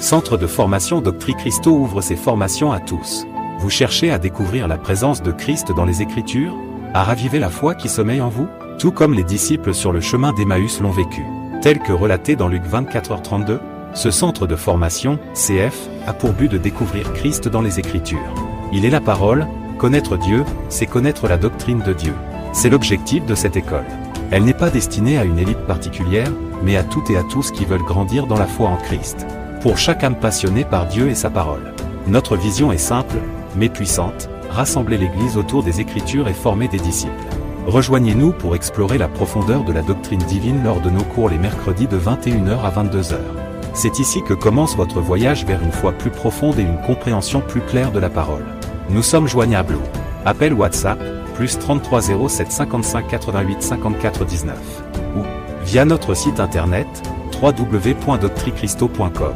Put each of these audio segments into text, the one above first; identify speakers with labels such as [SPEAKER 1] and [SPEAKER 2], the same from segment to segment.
[SPEAKER 1] Centre de formation Doctrine Christo ouvre ses formations à tous. Vous cherchez à découvrir la présence de Christ dans les Écritures? À raviver la foi qui sommeille en vous? Tout comme les disciples sur le chemin d'Emmaüs l'ont vécu. Tel que relaté dans Luc 24h32, ce centre de formation, CF, a pour but de découvrir Christ dans les Écritures. Il est la parole, connaître Dieu, c'est connaître la doctrine de Dieu. C'est l'objectif de cette école. Elle n'est pas destinée à une élite particulière, mais à toutes et à tous qui veulent grandir dans la foi en Christ. Pour chaque âme passionnée par Dieu et sa parole. Notre vision est simple, mais puissante, rassembler l'Église autour des Écritures et former des disciples. Rejoignez-nous pour explorer la profondeur de la doctrine divine lors de nos cours les mercredis de 21h à 22h. C'est ici que commence votre voyage vers une foi plus profonde et une compréhension plus claire de la parole. Nous sommes joignables au appel WhatsApp, plus 33 07 55 88 54 19, ou via notre site internet, www.doctricristo.com.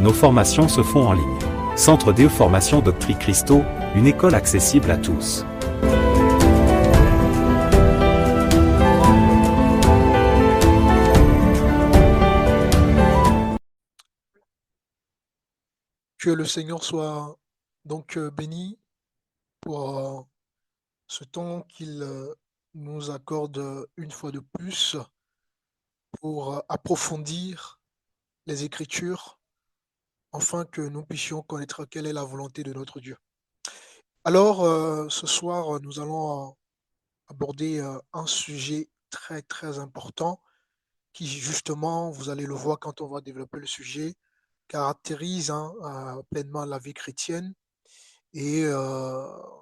[SPEAKER 1] Nos formations se font en ligne. Centre de formation Doctrine Christo, une école accessible à tous.
[SPEAKER 2] Que le Seigneur soit donc béni pour ce temps qu'il nous accorde une fois de plus pour approfondir les Écritures, afin que nous puissions connaître quelle est la volonté de notre Dieu. Alors, ce soir, nous allons aborder un sujet très très important qui justement, vous allez le voir quand on va développer le sujet, caractérise pleinement la vie chrétienne et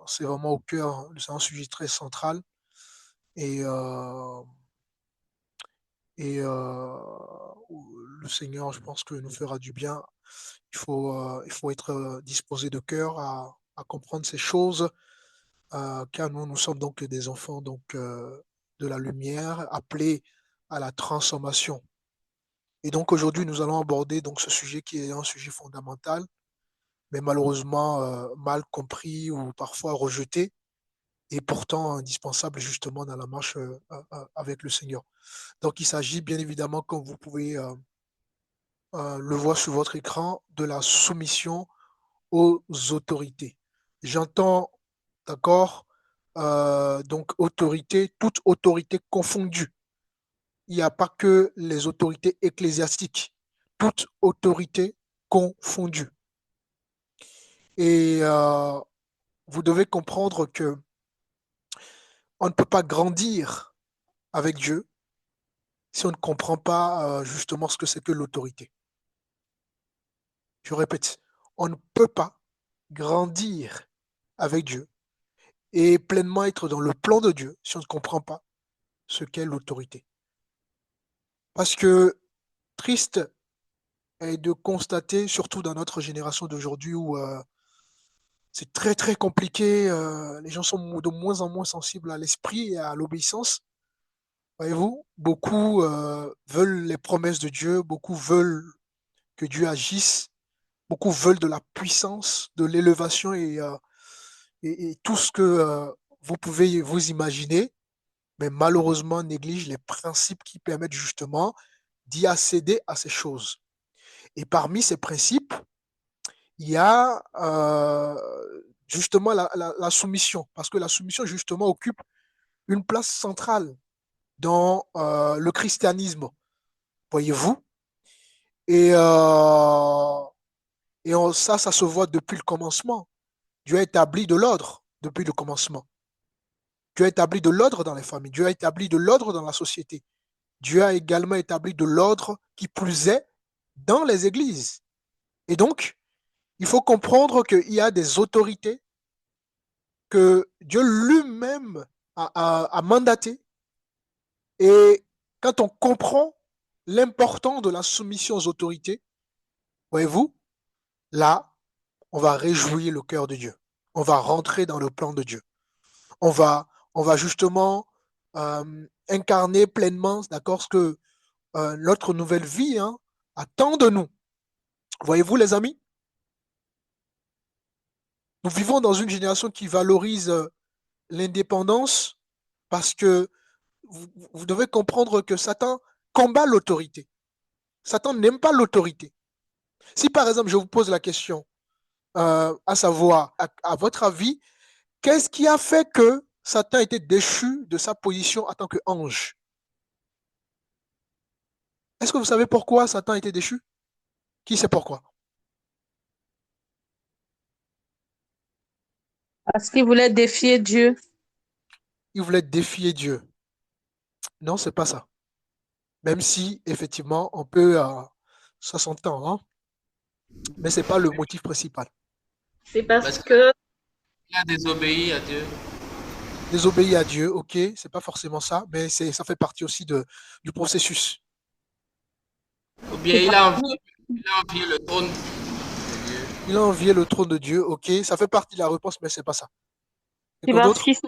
[SPEAKER 2] c'est vraiment au cœur, c'est un sujet très central et, euh, et le Seigneur, je pense que nous fera du bien. Il faut être disposé de cœur à comprendre ces choses, car nous sommes donc des enfants donc, de la lumière, appelés à la transformation. Et donc aujourd'hui, nous allons aborder donc ce sujet qui est un sujet fondamental, mais malheureusement mal compris ou parfois rejeté, et pourtant indispensable justement dans la marche avec le Seigneur. Donc il s'agit bien évidemment, comme vous pouvez le voir sur votre écran, de la soumission aux autorités. J'entends, d'accord, donc autorité, toute autorité confondue. Il n'y a pas que les autorités ecclésiastiques, toute autorité confondue. Et vous devez comprendre que on ne peut pas grandir avec Dieu si on ne comprend pas justement ce que c'est que l'autorité. Je répète, on ne peut pas grandir avec Dieu et pleinement être dans le plan de Dieu si on ne comprend pas ce qu'est l'autorité. Parce que triste est de constater, surtout dans notre génération d'aujourd'hui où c'est très très compliqué, les gens sont de moins en moins sensibles à l'esprit et à l'obéissance. Voyez-vous, beaucoup veulent les promesses de Dieu, beaucoup veulent que Dieu agisse, beaucoup veulent de la puissance, de l'élévation et tout ce que vous pouvez vous imaginer, mais malheureusement négligent les principes qui permettent justement d'y accéder à ces choses. Et parmi ces principes, il y a justement la soumission, parce que la soumission justement occupe une place centrale dans le christianisme, voyez-vous. Et, ça se voit depuis le commencement. Dieu a établi de l'ordre depuis le commencement. Dieu a établi de l'ordre dans les familles. Dieu a établi de l'ordre dans la société. Dieu a également établi de l'ordre qui plus est dans les églises. Et donc, il faut comprendre qu'il y a des autorités que Dieu lui-même a mandatées. Et quand on comprend l'importance de la soumission aux autorités, voyez-vous, là, on va réjouir le cœur de Dieu. On va rentrer dans le plan de Dieu. On va justement incarner pleinement, d'accord, ce que notre nouvelle vie attend de nous. Voyez-vous, les amis, nous vivons dans une génération qui valorise l'indépendance parce que vous devez comprendre que Satan combat l'autorité. Satan n'aime pas l'autorité. Si par exemple, je vous pose la question, à savoir, à votre avis, qu'est-ce qui a fait que Satan était déchu de sa position en tant qu'ange? Est-ce que vous savez pourquoi Satan a été déchu? Qui sait pourquoi?
[SPEAKER 3] Parce qu'il voulait défier Dieu.
[SPEAKER 2] Il voulait défier Dieu. Non, c'est pas ça. Même si, effectivement, on peut, ça s'entend, hein, mais c'est pas le motif principal.
[SPEAKER 3] C'est parce
[SPEAKER 4] Parce qu'il
[SPEAKER 3] que,
[SPEAKER 4] a désobéi à Dieu.
[SPEAKER 2] Désobéir à Dieu, ok, c'est pas forcément ça, mais ça fait partie aussi du processus.
[SPEAKER 4] Ou
[SPEAKER 3] c'est
[SPEAKER 4] bien
[SPEAKER 3] parce
[SPEAKER 4] il a envié le trône de Dieu.
[SPEAKER 2] Il a envié le trône de Dieu, ok, ça fait partie de la réponse, mais c'est pas ça.
[SPEAKER 3] c'est
[SPEAKER 2] Quelqu'un
[SPEAKER 3] parce
[SPEAKER 2] d'autre?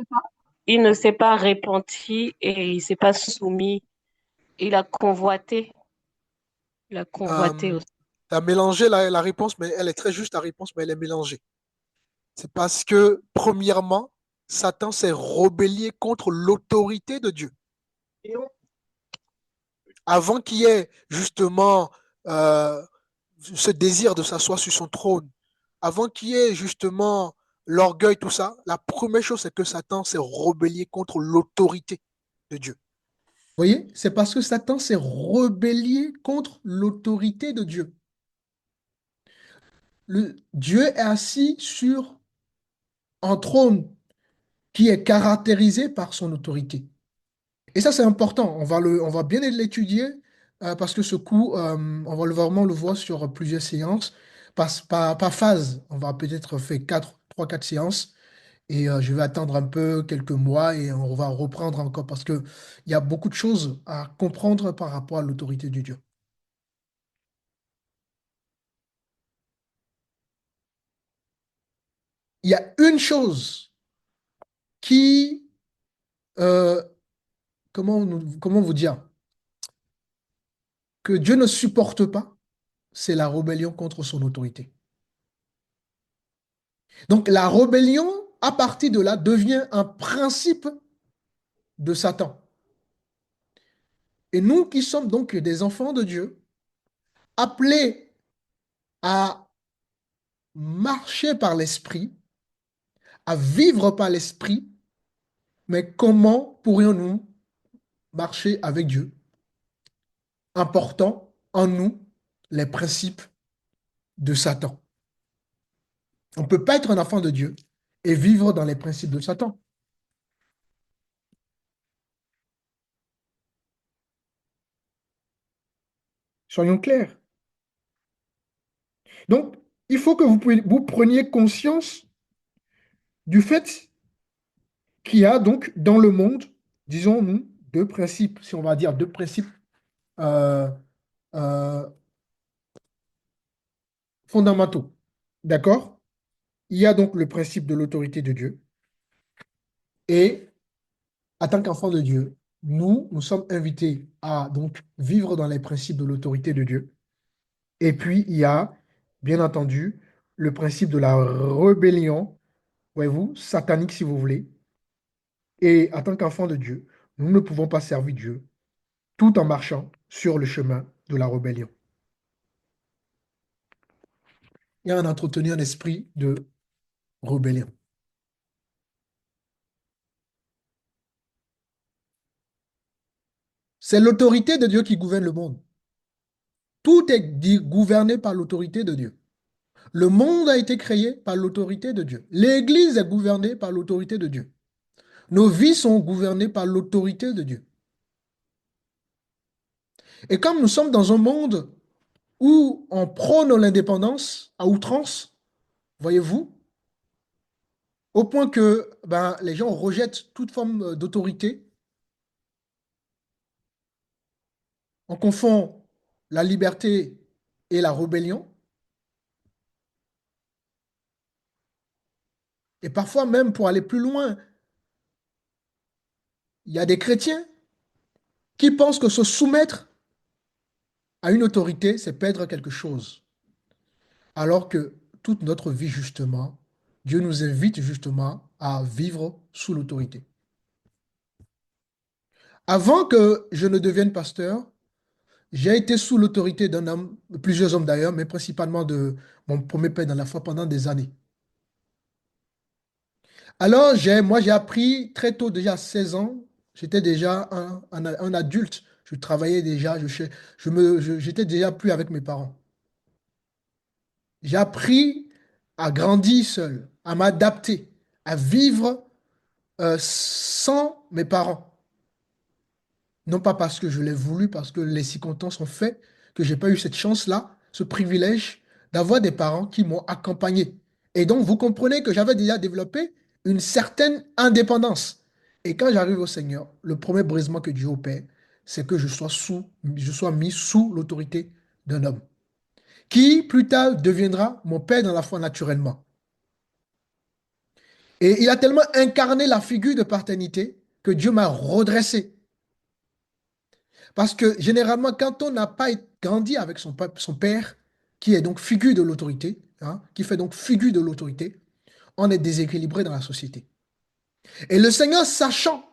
[SPEAKER 3] il ne s'est pas repenti et il s'est pas soumis. Il a convoité. Il a convoité
[SPEAKER 2] Euh,
[SPEAKER 3] aussi.
[SPEAKER 2] tu as mélangé la réponse, mais elle est très juste, la réponse, mais elle est mélangée. C'est parce que, premièrement, Satan s'est rebellé contre l'autorité de Dieu. Avant qu'il y ait justement euh, ce désir de s'asseoir sur son trône, avant qu'il y ait justement l'orgueil, tout ça, la première chose, c'est que Satan s'est rebellé contre l'autorité de Dieu. Vous voyez, c'est parce que Satan s'est rebellé contre l'autorité de Dieu. Dieu est assis sur un trône qui est caractérisé par son autorité. Et ça, c'est important. On va bien l'étudier parce que ce coup, on va vraiment le voir sur plusieurs séances, par phase. On va peut-être faire 3, 4 séances et je vais attendre un peu quelques mois et on va reprendre encore parce qu'il y a beaucoup de choses à comprendre par rapport à l'autorité de Dieu. Il y a une chose qui, euh, comment vous dire, que Dieu ne supporte pas, c'est la rébellion contre son autorité. Donc la rébellion, à partir de là, devient un principe de Satan. Et nous qui sommes donc des enfants de Dieu, appelés à marcher par l'esprit, à vivre par l'esprit, mais comment pourrions-nous marcher avec Dieu, en portant en nous les principes de Satan? On ne peut pas être un enfant de Dieu et vivre dans les principes de Satan. Soyons clairs. Donc, il faut que vous preniez conscience du fait qu'il y a donc dans le monde, disons-nous, deux principes, si on va dire deux principes euh, euh, fondamentaux. D'accord? Il y a donc le principe de l'autorité de Dieu. Et en tant qu'enfant de Dieu, nous sommes invités à donc vivre dans les principes de l'autorité de Dieu. Et puis, il y a, bien entendu, le principe de la rébellion, voyez-vous, satanique si vous voulez. Et en tant qu'enfant de Dieu, nous ne pouvons pas servir Dieu tout en marchant sur le chemin de la rébellion. Il y a un entretenu un esprit de rébellion. C'est l'autorité de Dieu qui gouverne le monde. Tout est gouverné par l'autorité de Dieu. Le monde a été créé par l'autorité de Dieu. L'Église est gouvernée par l'autorité de Dieu. Nos vies sont gouvernées par l'autorité de Dieu. Et comme nous sommes dans un monde où on prône l'indépendance à outrance, voyez-vous, au point que les gens rejettent toute forme d'autorité, on confond la liberté et la rébellion, et parfois même pour aller plus loin, il y a des chrétiens qui pensent que se soumettre à une autorité, c'est perdre quelque chose. Alors que toute notre vie, justement, Dieu nous invite justement à vivre sous l'autorité. Avant que je ne devienne pasteur, j'ai été sous l'autorité d'un homme, de plusieurs hommes d'ailleurs, mais principalement de mon premier père dans la foi pendant des années. Alors, moi, j'ai appris très tôt, déjà à 16 ans, j'étais déjà un adulte. Je travaillais déjà, j'étais déjà plus avec mes parents. J'ai appris à grandir seul, à m'adapter, à vivre sans mes parents. Non pas parce que je l'ai voulu, parce que les circonstances ont fait que j'ai pas eu cette chance-là, ce privilège d'avoir des parents qui m'ont accompagné. Et donc, vous comprenez que j'avais déjà développé une certaine indépendance. Et quand j'arrive au Seigneur, le premier brisement que Dieu opère, c'est que je sois mis sous l'autorité d'un homme, qui plus tard deviendra mon père dans la foi naturellement. Et il a tellement incarné la figure de paternité que Dieu m'a redressé. Parce que généralement, quand on n'a pas grandi avec son père, qui est donc figure de l'autorité, hein, qui fait donc figure de l'autorité, on est déséquilibré dans la société. Et le Seigneur, sachant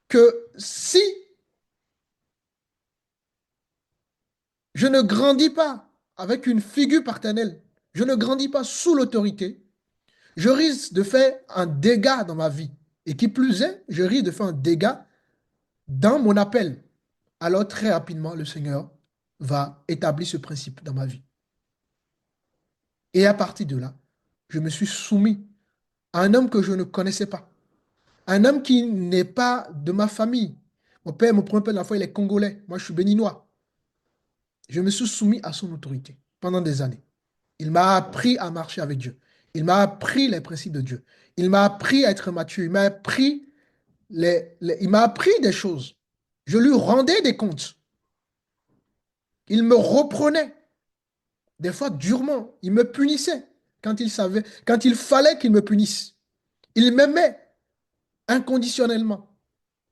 [SPEAKER 2] que si je ne grandis pas avec une figure paternelle, je ne grandis pas sous l'autorité, je risque de faire un dégât dans ma vie. Et qui plus est, je risque de faire un dégât dans mon appel. Alors très rapidement, le Seigneur va établir ce principe dans ma vie. Et à partir de là, je me suis soumis à un homme que je ne connaissais pas. Un homme qui n'est pas de ma famille. Mon premier père de la foi, il est congolais. Moi, je suis béninois. Je me suis soumis à son autorité pendant des années. Il m'a appris à marcher avec Dieu. Il m'a appris les principes de Dieu. Il m'a appris à être mature. Il m'a appris des choses. Je lui rendais des comptes. Il me reprenait, des fois durement. Il me punissait quand il fallait qu'il me punisse. Il m'aimait inconditionnellement.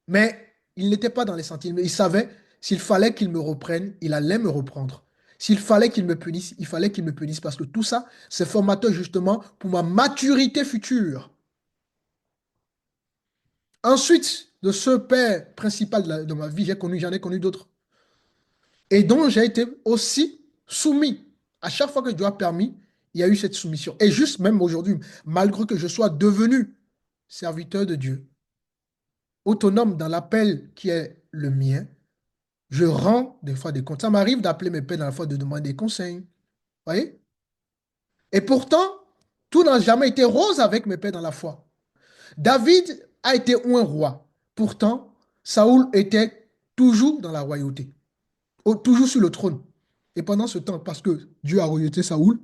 [SPEAKER 2] Mais il n'était pas dans les sentiments. Il savait s'il fallait qu'il me reprenne, il allait me reprendre. S'il fallait qu'il me punisse, il fallait qu'il me punisse parce que tout ça, c'est formateur justement pour ma maturité future. Ensuite de ce père principal de ma vie, j'en ai connu d'autres. Et dont j'ai été aussi soumis. À chaque fois que Dieu a permis, il y a eu cette soumission. Et juste même aujourd'hui, malgré que je sois devenu serviteur de Dieu, autonome dans l'appel qui est le mien, je rends des fois des comptes. Ça m'arrive d'appeler mes pères dans la foi de demander des conseils. Vous voyez? Et pourtant, tout n'a jamais été rose avec mes pères dans la foi. David a été un roi. Pourtant, Saoul était toujours dans la royauté, toujours sur le trône. Et pendant ce temps, parce que Dieu a rejeté Saoul,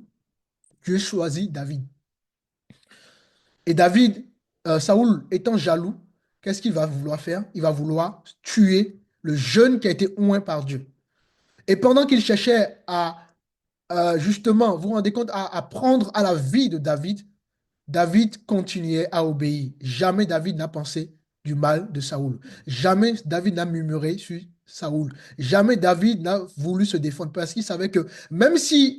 [SPEAKER 2] Dieu choisit David. Et Saoul étant jaloux, qu'est-ce qu'il va vouloir faire? Il va vouloir tuer le jeune qui a été oint par Dieu. Et pendant qu'il cherchait à, justement, vous vous rendez compte, à prendre à la vie de David, David continuait à obéir. Jamais David n'a pensé du mal de Saoul. Jamais David n'a murmuré sur Saoul. Jamais David n'a voulu se défendre parce qu'il savait que même si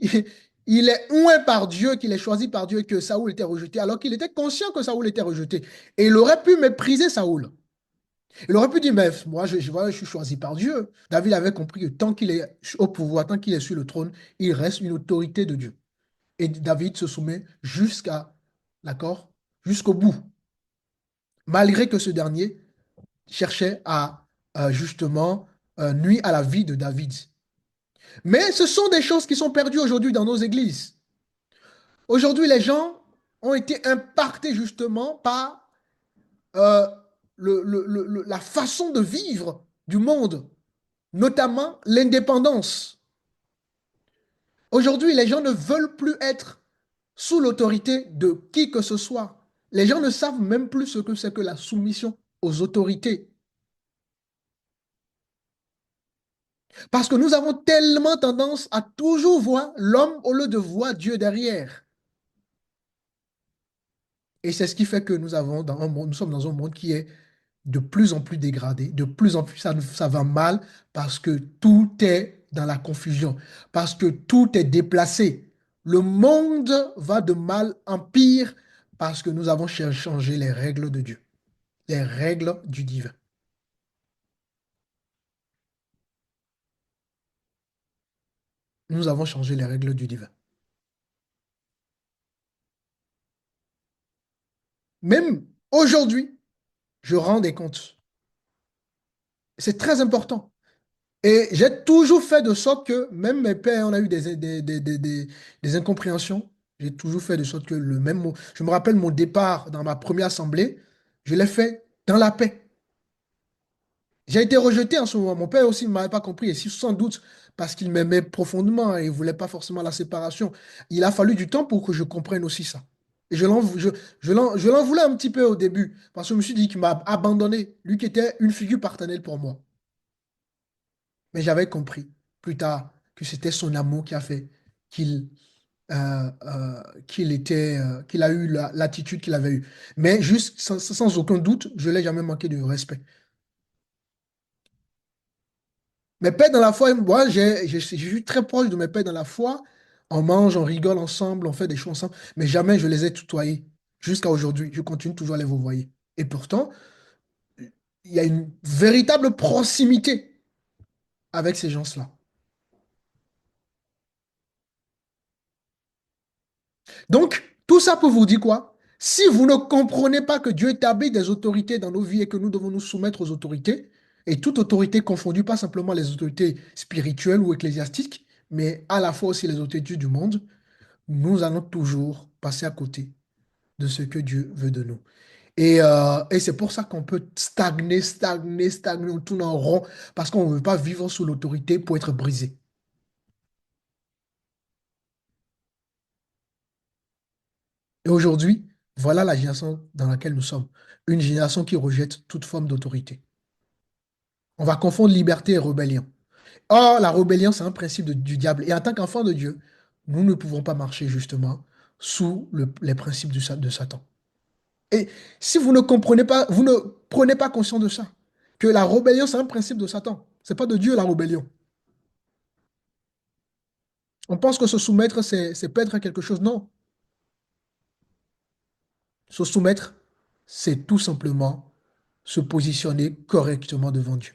[SPEAKER 2] il est oint par Dieu, qu'il est choisi par Dieu et que Saoul était rejeté, alors qu'il était conscient que Saoul était rejeté, et il aurait pu mépriser Saoul. Il aurait pu dire, mais moi, je suis choisi par Dieu. David avait compris que tant qu'il est au pouvoir, tant qu'il est sur le trône, il reste une autorité de Dieu. Et David se soumet d'accord, jusqu'au bout, malgré que ce dernier cherchait à justement, nuire à la vie de David. Mais ce sont des choses qui sont perdues aujourd'hui dans nos églises. Aujourd'hui, les gens ont été impactés justement par euh, la façon de vivre du monde, notamment l'indépendance. Aujourd'hui, les gens ne veulent plus être sous l'autorité de qui que ce soit. Les gens ne savent même plus ce que c'est que la soumission aux autorités. Parce que nous avons tellement tendance à toujours voir l'homme au lieu de voir Dieu derrière. Et c'est ce qui fait que nous sommes dans un monde qui est de plus en plus dégradé, de plus en plus ça va mal parce que tout est dans la confusion, parce que tout est déplacé. Le monde va de mal en pire parce que nous avons changé les règles de Dieu, les règles du divin.
[SPEAKER 5] nous avons changé les règles du divin. Même aujourd'hui, je rends des comptes. C'est très important. Et j'ai toujours fait de sorte que, même mes pères, on a eu des incompréhensions. J'ai toujours fait de sorte que le même mot. Je me rappelle mon départ dans ma première assemblée, je l'ai fait dans la paix. J'ai été rejeté en ce moment. Mon père aussi ne m'avait pas compris. Et si, sans doute parce qu'il m'aimait profondément et il ne voulait pas forcément la séparation. Il a fallu du temps pour que je comprenne aussi ça. Et je l'en voulais un petit peu au début, parce que je me suis dit qu'il m'a abandonné, lui qui était une figure paternelle pour moi. Mais j'avais compris plus tard que c'était son amour qui a fait qu'il qu'il a eu l'attitude qu'il avait eue. Mais juste, sans aucun doute, je ne l'ai jamais manqué de respect. Mes pères dans la foi, moi, je suis très proche de mes pères dans la foi. On mange, on rigole ensemble, on fait des choses ensemble, mais jamais je les ai tutoyés. Jusqu'à aujourd'hui, je continue toujours à les vous voyer. Et pourtant, il y a une véritable proximité avec ces gens-là. Donc, tout ça pour vous dire quoi? Si vous ne comprenez pas que Dieu établit des autorités dans nos vies et que nous devons nous soumettre aux autorités, et toute autorité confondue, pas simplement les autorités spirituelles ou ecclésiastiques, mais à la fois aussi les autorités du monde, nous allons toujours passer à côté de ce que Dieu veut de nous. Et c'est pour ça qu'on peut stagner, on tourne en rond, parce qu'on ne veut pas vivre sous l'autorité pour être brisé. Et aujourd'hui, voilà la génération dans laquelle nous sommes. Une génération qui rejette toute forme d'autorité. On va confondre liberté et rébellion. Or, la rébellion, c'est un principe du diable. Et en tant qu'enfant de Dieu, nous ne pouvons pas marcher justement sous les principes de Satan. Et si vous ne comprenez pas, vous ne prenez pas conscience de ça, que la rébellion, c'est un principe de Satan. Ce n'est pas de Dieu la rébellion. On pense que se soumettre, c'est perdre quelque chose. Non. Se soumettre, c'est tout simplement se positionner correctement devant Dieu.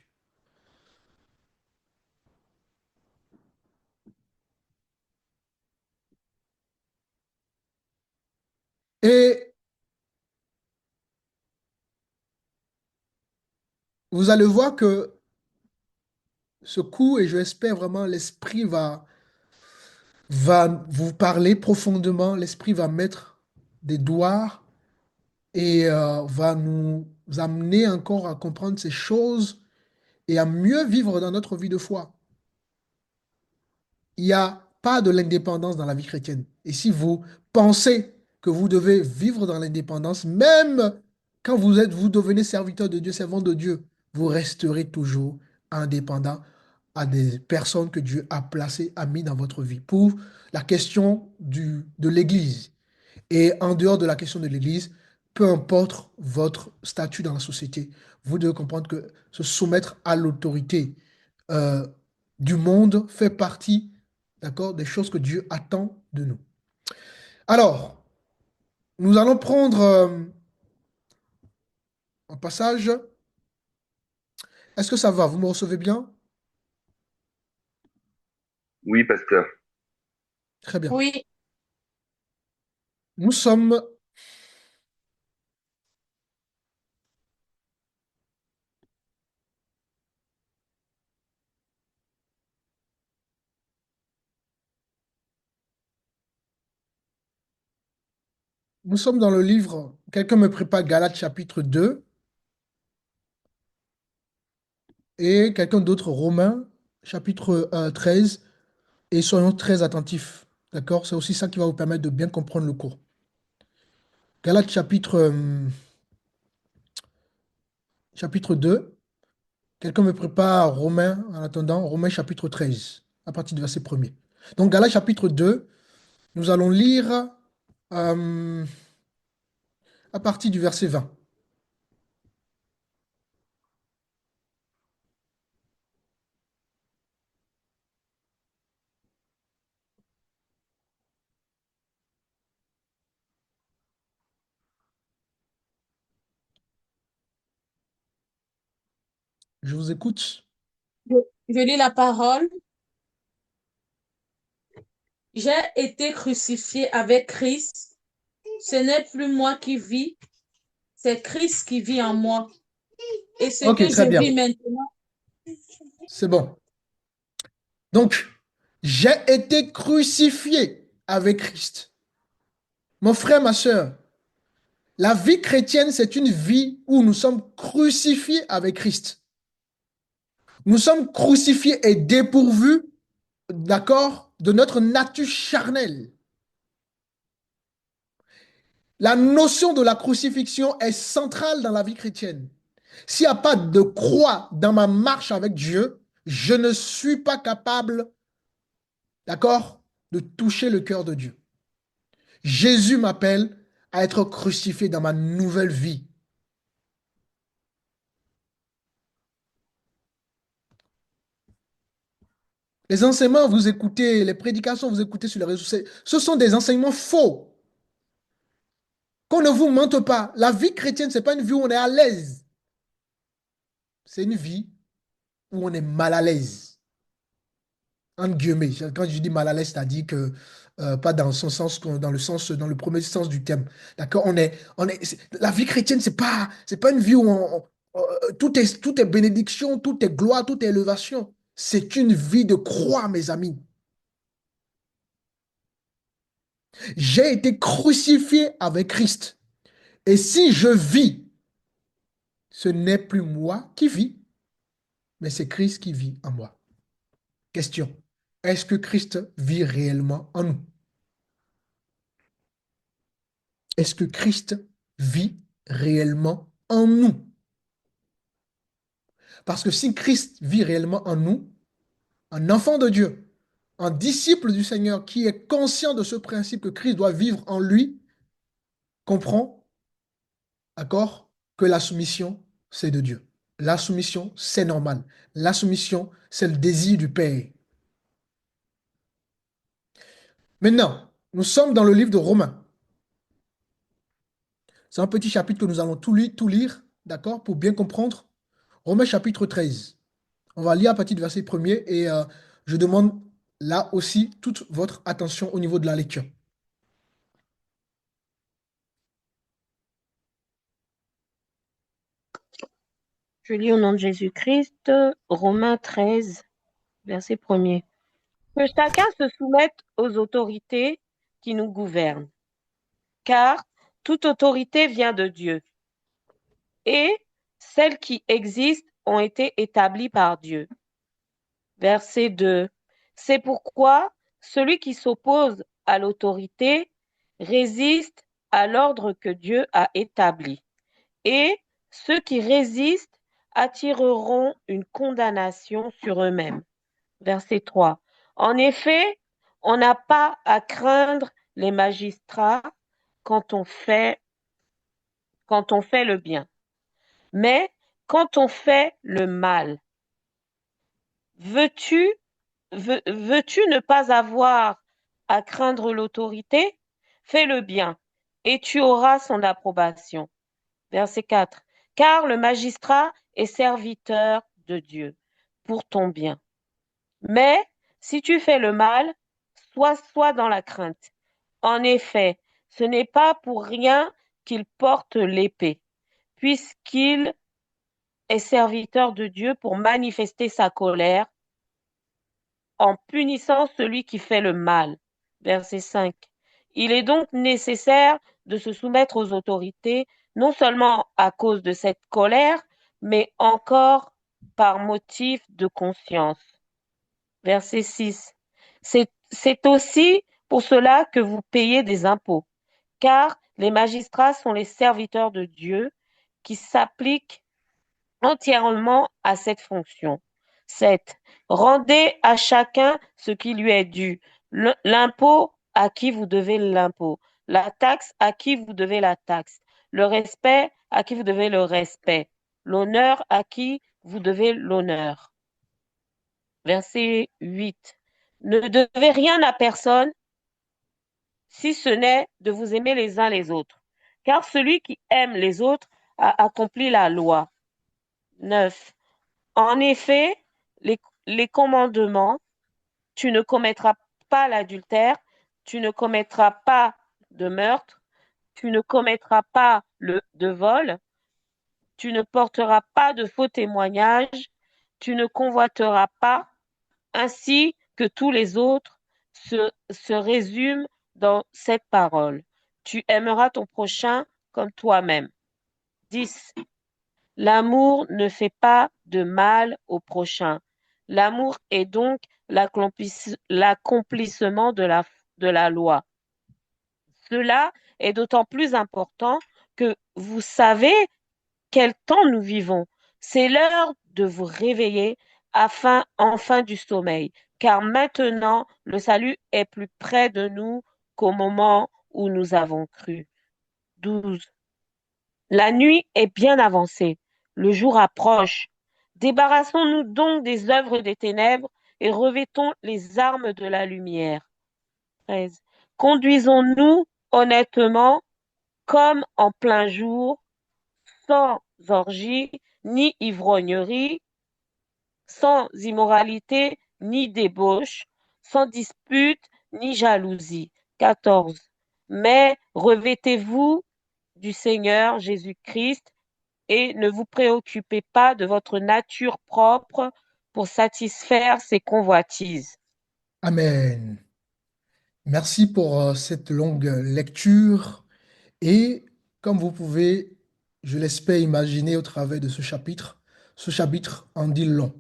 [SPEAKER 5] Et vous allez voir que ce coup, et je espère vraiment, l'Esprit va vous parler profondément, l'Esprit va mettre des doigts et va nous amener encore à comprendre ces choses et à mieux vivre dans notre vie de foi. Il n'y a pas de l'indépendance dans la vie chrétienne. Et si vous pensez que vous devez vivre dans l'indépendance, même quand vous devenez serviteur de Dieu, servant de Dieu, vous resterez toujours indépendant à des personnes que Dieu a placées, a mis dans votre vie. Pour la question de l'Église. Et en dehors de la question de l'Église, peu importe votre statut dans la société, vous devez comprendre que se soumettre à l'autorité euh, du monde fait partie, d'accord, des choses que Dieu attend de nous. Alors, nous allons prendre un passage. Est-ce que ça va? Vous me recevez bien?
[SPEAKER 6] Oui, pasteur.
[SPEAKER 5] Très bien.
[SPEAKER 3] Oui,
[SPEAKER 5] Nous sommes, nous sommes dans le livre, quelqu'un me prépare Galates chapitre 2 et quelqu'un d'autre Romains chapitre 13. Et soyons très attentifs. D'accord? C'est aussi ça qui va vous permettre de bien comprendre le cours. Galates chapitre 2. Quelqu'un me prépare Romains en attendant. Romains chapitre 13, à partir du verset 1er. Donc Galates chapitre 2, nous allons lire euh, à partir du verset 20. Je vous écoute.
[SPEAKER 3] je, je lis la parole.
[SPEAKER 6] J'ai été crucifié avec Christ. Ce n'est plus moi qui vis, c'est Christ qui vit en moi. Et ce
[SPEAKER 5] Ok,
[SPEAKER 6] que
[SPEAKER 5] très
[SPEAKER 6] je
[SPEAKER 5] bien.
[SPEAKER 6] vis maintenant,
[SPEAKER 5] C'est bon. Donc, j'ai été crucifié avec Christ. Mon frère, ma soeur, la vie chrétienne, c'est une vie où nous sommes crucifiés avec Christ. Nous sommes crucifiés et dépourvus, d'accord, de notre nature charnelle. La notion de la crucifixion est centrale dans la vie chrétienne. S'il n'y a pas de croix dans ma marche avec Dieu, je ne suis pas capable, d'accord, de toucher le cœur de Dieu. Jésus m'appelle à être crucifié dans ma nouvelle vie. Les enseignements, vous écoutez, les prédications, vous écoutez sur les réseaux sociaux, ce sont des enseignements faux. Qu'on ne vous mente pas. La vie chrétienne, ce n'est pas une vie où on est à l'aise. C'est une vie où on est mal à l'aise. Entre guillemets. Quand je dis mal à l'aise, c'est-à-dire que pas dans son sens, dans le sens, dans le premier sens du terme. D'accord? La vie chrétienne, c'est pas une vie où tout est bénédiction, tout est gloire, tout est élévation. C'est une vie de croix, mes amis. J'ai été crucifié avec Christ. Et si je vis, ce n'est plus moi qui vis, mais c'est Christ qui vit en moi. Question. Est-ce que Christ vit réellement en nous? Est-ce que Christ vit réellement en nous? Parce que si Christ vit réellement en nous, un enfant de Dieu, un disciple du Seigneur qui est conscient de ce principe que Christ doit vivre en lui, comprend, d'accord, que la soumission, c'est de Dieu. La soumission, c'est normal. La soumission, c'est le désir du Père. Maintenant, nous sommes dans le livre de Romains. C'est un petit chapitre que nous allons tout lire, d'accord, pour bien comprendre. Romains chapitre 13. On va lire à partir du verset 1er et je demande là aussi toute votre attention au niveau de la lecture.
[SPEAKER 3] Je lis au nom de Jésus-Christ, Romains 13, verset 1er. Que chacun se soumette aux autorités qui nous gouvernent, car toute autorité vient de Dieu, et celles qui existent ont été établies par Dieu. Verset 2. C'est pourquoi celui qui s'oppose à l'autorité résiste à l'ordre que Dieu a établi, et ceux qui résistent attireront une condamnation sur eux-mêmes. Verset 3. En effet, on n'a pas à craindre les magistrats quand on fait, quand on fait le bien, mais quand on fait le mal. Veux-tu veux-tu ne pas avoir à craindre l'autorité? Fais le bien, et tu auras son approbation. Verset 4. Car le magistrat est serviteur de Dieu pour ton bien. Mais si tu fais le mal, sois dans la crainte. En effet, ce n'est pas pour rien qu'il porte l'épée, puisqu'il est serviteur de Dieu pour manifester sa colère en punissant celui qui fait le mal. Verset 5. Il est donc nécessaire de se soumettre aux autorités, non seulement à cause de cette colère, mais encore par motif de conscience. Verset 6. C'est aussi pour cela que vous payez des impôts, car les magistrats sont les serviteurs de Dieu qui s'appliquent entièrement à cette fonction. 7. Rendez à chacun ce qui lui est dû. L'impôt à qui vous devez l'impôt. La taxe à qui vous devez la taxe. Le respect à qui vous devez le respect. L'honneur à qui vous devez l'honneur. Verset 8. Ne devez rien à personne si ce n'est de vous aimer les uns les autres. Car celui qui aime les autres a accompli la loi. 9. En effet, les commandements, tu ne commettras pas l'adultère, tu ne commettras pas de meurtre, tu ne commettras pas de vol, tu ne porteras pas de faux témoignages, tu ne convoiteras pas, ainsi que tous les autres se résument dans cette parole. Tu aimeras ton prochain comme toi-même. 10. L'amour ne fait pas de mal au prochain. L'amour est donc l'accomplissement de la loi. Cela est d'autant plus important que vous savez quel temps nous vivons. C'est l'heure de vous réveiller enfin du sommeil, car maintenant le salut est plus près de nous qu'au moment où nous avons cru. 12. La nuit est bien avancée, le jour approche. Débarrassons-nous donc des œuvres des ténèbres et revêtons les armes de la lumière. 13. Conduisons-nous honnêtement comme en plein jour, sans orgie ni ivrognerie, sans immoralité ni débauche, sans dispute ni jalousie. 14. Mais revêtez-vous du Seigneur Jésus-Christ et ne vous préoccupez pas de votre nature propre pour satisfaire ses convoitises.
[SPEAKER 5] Amen. Merci pour cette longue lecture. Et comme vous pouvez, je l'espère, imaginer au travers de ce chapitre en dit long.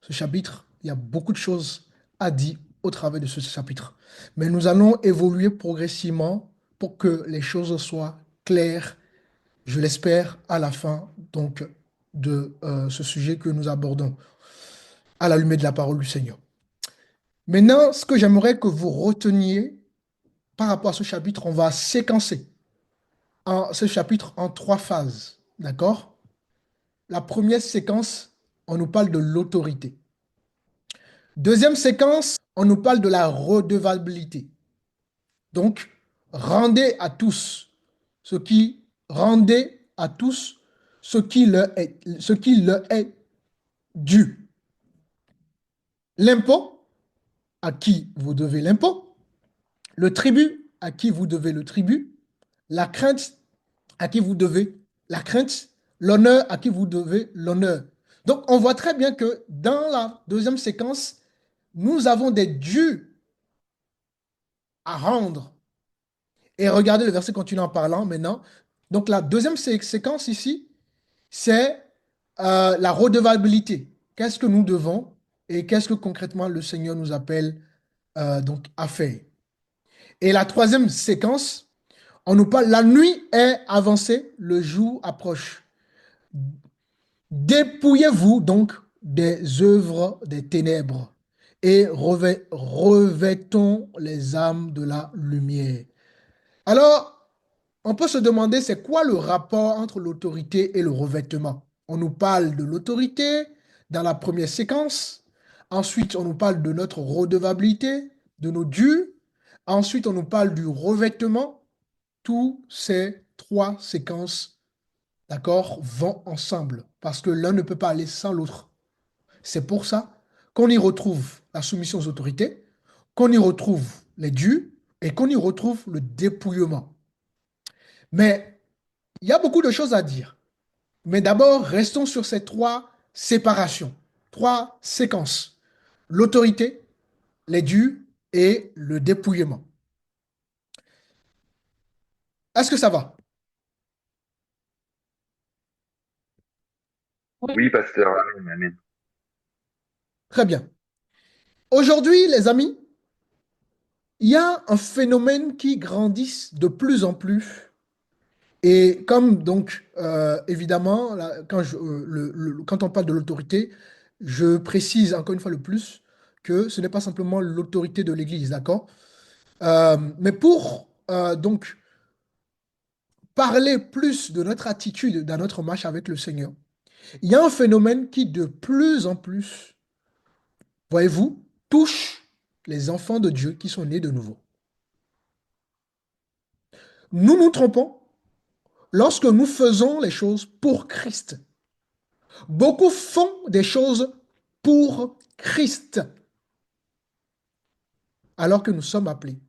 [SPEAKER 5] Ce chapitre, il y a beaucoup de choses à dire au travers de ce chapitre. Mais nous allons évoluer progressivement pour que les choses soient claires, je l'espère, à la fin donc de ce sujet que nous abordons à la lumière de la parole du Seigneur. Maintenant, ce que j'aimerais que vous reteniez par rapport à ce chapitre, on va séquencer ce chapitre en 3 phases. D'accord? La première séquence, on nous parle de l'autorité. Deuxième séquence, on nous parle de la redevabilité. Donc, rendez à tous ce qui leur est dû. L'impôt, à qui vous devez l'impôt. Le tribut, à qui vous devez le tribut. La crainte, à qui vous devez la crainte. L'honneur, à qui vous devez l'honneur. Donc, on voit très bien que dans la deuxième séquence, nous avons des dus à rendre. Et regardez le verset continue en parlant maintenant. Donc, la deuxième séquence ici, c'est la redevabilité. Qu'est-ce que nous devons et qu'est-ce que concrètement le Seigneur nous appelle donc à faire. Et la troisième séquence, on nous parle, la nuit est avancée, le jour approche. Dépouillez-vous donc des œuvres des ténèbres et revêtons les âmes de la lumière. Alors, on peut se demander, c'est quoi le rapport entre l'autorité et le revêtement? On nous parle de l'autorité dans la première séquence. Ensuite, on nous parle de notre redevabilité, de nos dus. Ensuite, on nous parle du revêtement. Tous ces 3 séquences, d'accord, vont ensemble parce que l'un ne peut pas aller sans l'autre. C'est pour ça qu'on y retrouve la soumission aux autorités, qu'on y retrouve les dus et qu'on y retrouve le dépouillement. Mais il y a beaucoup de choses à dire. Mais d'abord, restons sur ces 3 séparations, 3 séquences. L'autorité, les dus et le dépouillement. Est-ce que ça va?
[SPEAKER 7] Oui, pasteur. Amen, amen.
[SPEAKER 5] Très bien. Aujourd'hui, les amis, il y a un phénomène qui grandit de plus en plus. Et comme donc, évidemment, là, quand on parle de l'autorité, je précise encore une fois le plus que ce n'est pas simplement l'autorité de l'Église, d'accord? Mais pour donc parler plus de notre attitude dans notre marche avec le Seigneur, il y a un phénomène qui de plus en plus, voyez-vous, touche les enfants de Dieu qui sont nés de nouveau. Nous nous trompons lorsque nous faisons les choses pour Christ. Beaucoup font des choses pour Christ. alors que nous sommes appelés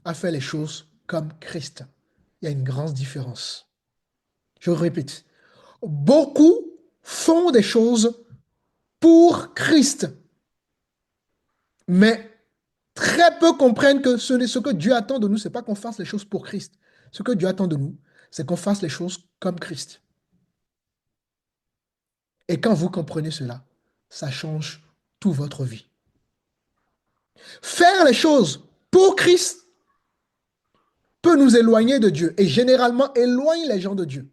[SPEAKER 5] à faire les choses comme Christ. Il y a une grande différence. Je répète, beaucoup font des choses pour Christ, mais très peu comprennent que ce que Dieu attend de nous, ce n'est pas qu'on fasse les choses pour Christ. Ce que Dieu attend de nous, c'est qu'on fasse les choses comme Christ. Et quand vous comprenez cela, ça change toute votre vie. Faire les choses pour Christ peut nous éloigner de Dieu et généralement éloigne les gens de Dieu.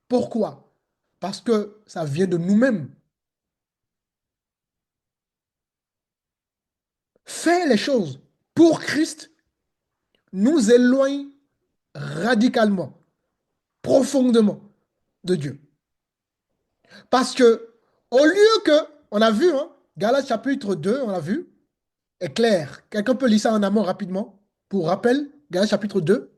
[SPEAKER 5] Pourquoi? Parce que ça vient de nous-mêmes. Faire les choses pour Christ nous éloigne radicalement, profondément de Dieu. Parce que au lieu que, on a vu, hein, Galates chapitre 2, on a vu, est clair. Quelqu'un peut lire ça en amont rapidement. Pour rappel, Galates chapitre 2.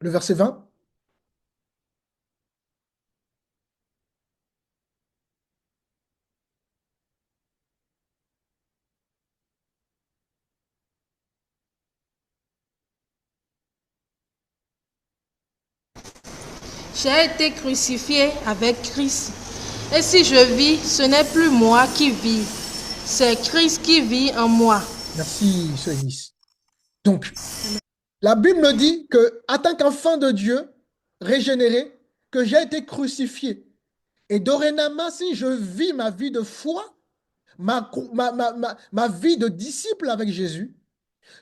[SPEAKER 5] Le verset 20.
[SPEAKER 6] J'ai été crucifié avec Christ. Et si je vis, ce n'est plus moi qui vis, c'est Christ qui vit en moi.
[SPEAKER 5] Merci, Sœur Eunice. Donc, la Bible me dit que, en tant qu'enfant de Dieu, régénéré, que j'ai été crucifié. Et dorénavant, si je vis ma vie de foi, ma vie de disciple avec Jésus,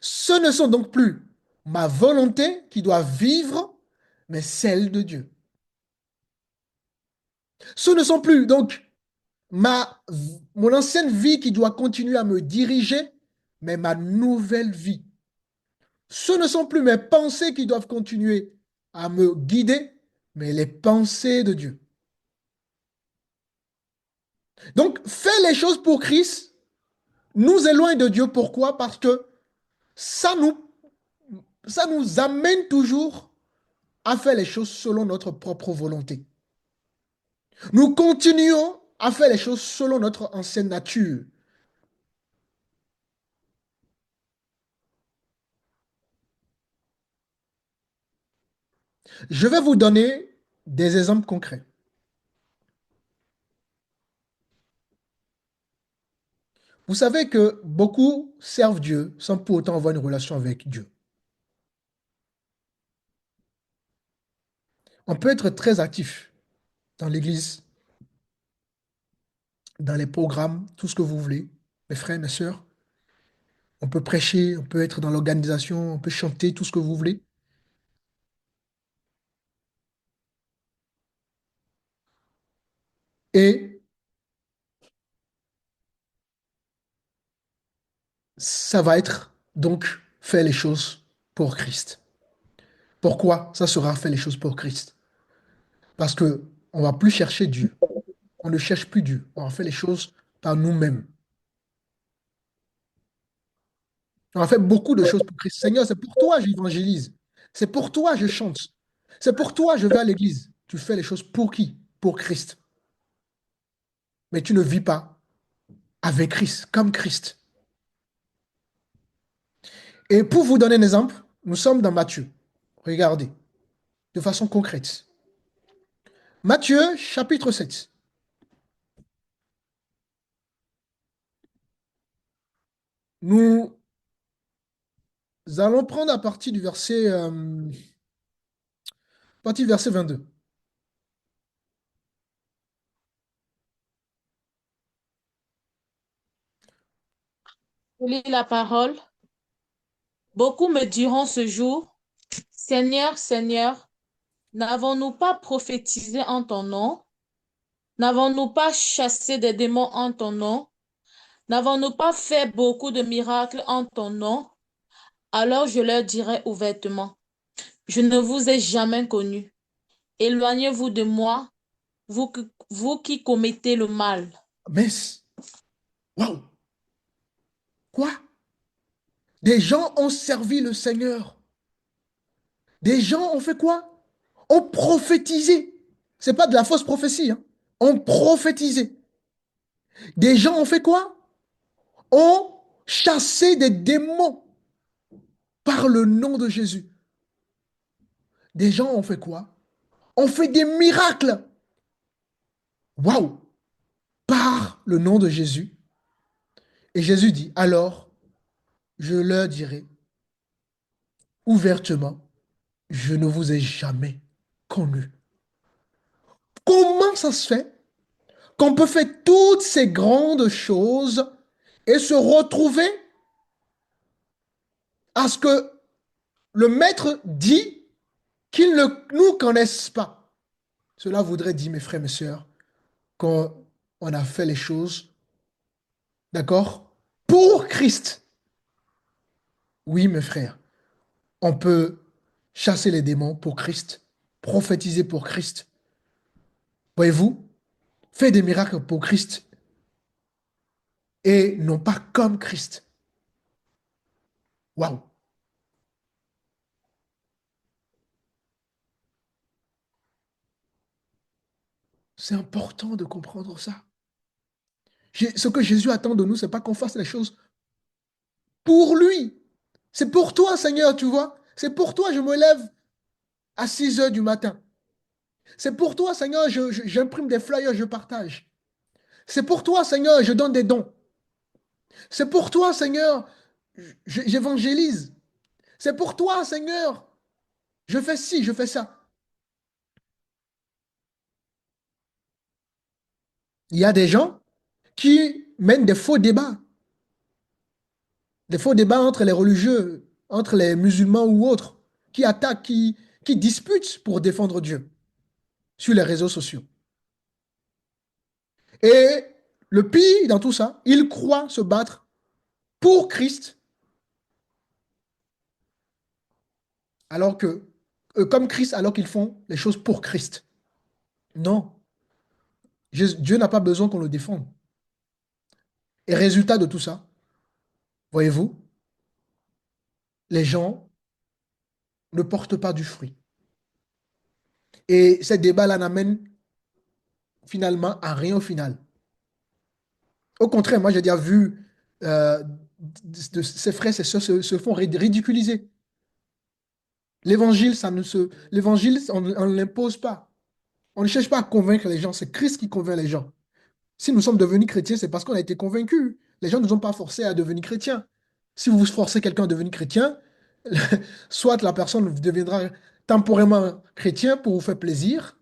[SPEAKER 5] ce ne sont donc plus ma volonté qui doit vivre, mais celle de Dieu. Ce ne sont plus donc mon ancienne vie qui doit continuer à me diriger, mais ma nouvelle vie. Ce ne sont plus mes pensées qui doivent continuer à me guider, mais les pensées de Dieu. Donc, faire les choses pour Christ nous éloigne de Dieu. Pourquoi? Parce que ça nous amène toujours à faire les choses selon notre propre volonté. Nous continuons à faire les choses selon notre ancienne nature. Je vais vous donner des exemples concrets. Vous savez que beaucoup servent Dieu sans pour autant avoir une relation avec Dieu. On peut être très actif dans l'Église, dans les programmes, tout ce que vous voulez, mes frères, mes sœurs. On peut prêcher, on peut être dans l'organisation, on peut chanter, tout ce que vous voulez. Et ça va être donc faire les choses pour Christ. Pourquoi ça sera faire les choses pour Christ? Parce que on va plus chercher Dieu. On ne cherche plus Dieu. On va faire les choses par nous-mêmes. On a fait beaucoup de choses pour Christ. Seigneur, c'est pour toi que j'évangélise. C'est pour toi que je chante. C'est pour toi que je vais à l'église. Tu fais les choses pour qui? Pour Christ. Mais tu ne vis pas avec Christ, comme Christ. Et pour vous donner un exemple, nous sommes dans Matthieu. Regardez, de façon concrète. Matthieu, chapitre 7. Nous allons prendre à partir du verset 22.
[SPEAKER 6] Je lis la parole. Beaucoup me diront ce jour, Seigneur, Seigneur, n'avons-nous pas prophétisé en ton nom? N'avons-nous pas chassé des démons en ton nom? N'avons-nous pas fait beaucoup de miracles en ton nom? Alors je leur dirai ouvertement, je ne vous ai jamais connus. Éloignez-vous de moi, vous qui commettez le mal.
[SPEAKER 5] Mais, waouh! Quoi? Des gens ont servi le Seigneur. Des gens ont fait quoi? Ont prophétisé. C'est pas de la fausse prophétie, hein. On prophétisait. Des gens ont fait quoi? Ont chassé des démons par le nom de Jésus. Des gens ont fait quoi? Ont fait des miracles. Waouh! Par le nom de Jésus. Et Jésus dit, alors, je leur dirai ouvertement, je ne vous ai jamais connu. Comment ça se fait qu'on peut faire toutes ces grandes choses et se retrouver à ce que le maître dit qu'ils ne nous connaissent pas? Cela voudrait dire, mes frères, mes sœurs, qu'on a fait les choses, d'accord, pour Christ. Oui, mes frères, on peut chasser les démons pour Christ, prophétiser pour Christ. Voyez-vous, faire des miracles pour Christ et non pas comme Christ. Waouh! C'est important de comprendre ça. Ce que Jésus attend de nous, c'est pas qu'on fasse les choses pour lui. C'est pour toi, Seigneur, tu vois. C'est pour toi, je me lève à 6 heures du matin. C'est pour toi, Seigneur, j'imprime des flyers, je partage. C'est pour toi, Seigneur, je donne des dons. C'est pour toi, Seigneur, j'évangélise. C'est pour toi, Seigneur, je fais ci, je fais ça. Il y a des gens qui mènent des faux débats entre les religieux, entre les musulmans ou autres, qui attaquent, qui disputent pour défendre Dieu sur les réseaux sociaux. Et le pire dans tout ça, ils croient se battre pour Christ, alors que, comme Christ, alors qu'ils font les choses pour Christ. Non, Dieu n'a pas besoin qu'on le défende. Et résultat de tout ça, voyez-vous, les gens ne portent pas du fruit. Et ces débats-là n'amènent finalement à rien au final. Au contraire, moi j'ai déjà vu ses frères et ses sœurs se font ridiculiser. L'évangile, l'évangile, on ne l'impose pas. On ne cherche pas à convaincre les gens, c'est Christ qui convainc les gens. Si nous sommes devenus chrétiens, c'est parce qu'on a été convaincus. Les gens ne nous ont pas forcés à devenir chrétiens. Si vous forcez quelqu'un à devenir chrétien, soit la personne deviendra temporairement chrétien pour vous faire plaisir,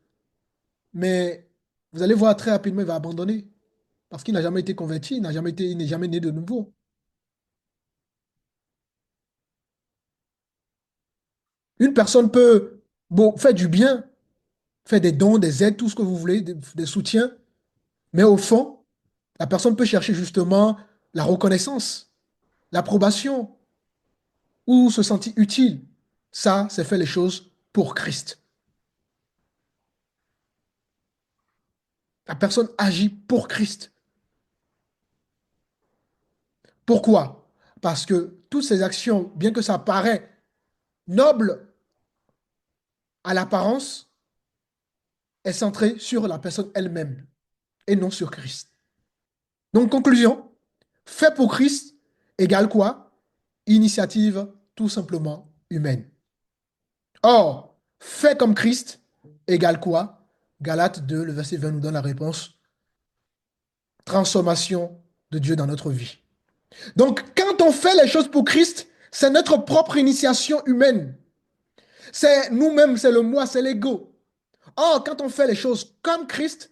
[SPEAKER 5] mais vous allez voir très rapidement, il va abandonner. Parce qu'il n'a jamais été converti, il n'est jamais né de nouveau. Une personne peut faire du bien, faire des dons, des aides, tout ce que vous voulez, des soutiens, mais au fond, la personne peut chercher justement la reconnaissance, l'approbation ou se sentir utile. Ça, c'est faire les choses pour Christ. La personne agit pour Christ. Pourquoi? Parce que toutes ces actions, bien que ça paraît noble à l'apparence, est centrée sur la personne elle-même et non sur Christ. Donc, conclusion, fait pour Christ égale quoi? Initiative tout simplement humaine. Or, fait comme Christ égale quoi? Galates 2, le verset 20 nous donne la réponse. Transformation de Dieu dans notre vie. Donc, quand on fait les choses pour Christ, c'est notre propre initiation humaine. C'est nous-mêmes, c'est le moi, c'est l'ego. Or, quand on fait les choses comme Christ,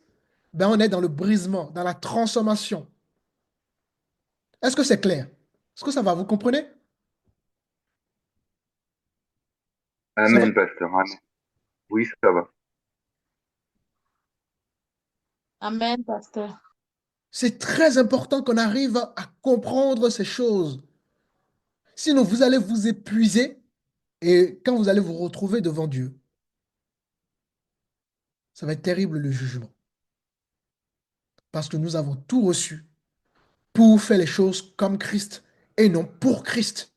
[SPEAKER 5] ben on est dans le brisement, dans la transformation. Est-ce que c'est clair? Est-ce que ça va? Vous comprenez? Ça va?
[SPEAKER 7] Amen, pasteur. Amen. Oui, ça va.
[SPEAKER 6] Amen, pasteur.
[SPEAKER 5] C'est très important qu'on arrive à comprendre ces choses. Sinon, vous allez vous épuiser et quand vous allez vous retrouver devant Dieu, ça va être terrible le jugement. Parce que nous avons tout reçu pour faire les choses comme Christ et non pour Christ.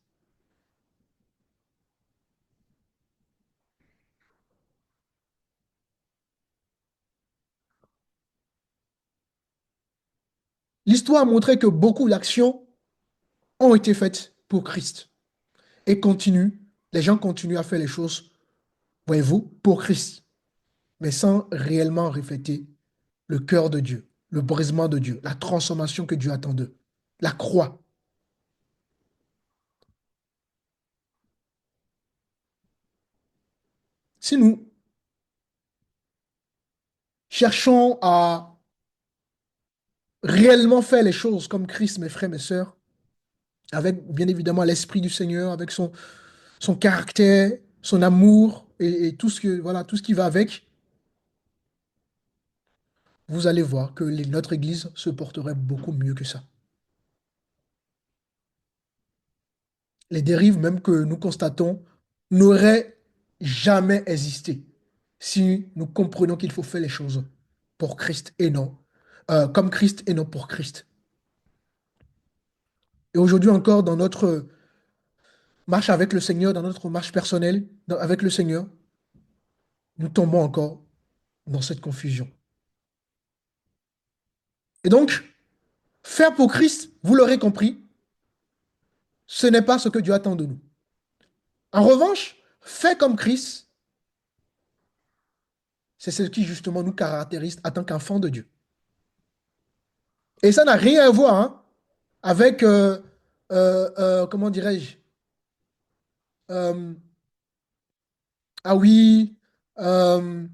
[SPEAKER 5] l'histoire a montré que beaucoup d'actions ont été faites pour Christ et continuent, les gens continuent à faire les choses, voyez-vous, pour Christ, mais sans réellement refléter le cœur de Dieu, le brisement de Dieu, la transformation que Dieu attend d'eux, la croix. Si nous cherchons à réellement faire les choses comme Christ, mes frères, mes sœurs, avec bien évidemment l'Esprit du Seigneur, avec son caractère, son amour et tout ce que, voilà, tout ce qui va avec, vous allez voir que notre Église se porterait beaucoup mieux que ça. Les dérives même que nous constatons n'auraient jamais existé si nous comprenons qu'il faut faire les choses pour Christ et non, comme Christ et non pour Christ. Et aujourd'hui encore, dans notre marche avec le Seigneur, dans notre marche personnelle avec le Seigneur, nous tombons encore dans cette confusion. Et donc, faire pour Christ, vous l'aurez compris, ce n'est pas ce que Dieu attend de nous. En revanche, faire comme Christ, c'est ce qui justement nous caractérise en tant qu'enfants de Dieu. Et ça n'a rien à voir hein, avec, comment dirais-je, euh, ah oui, de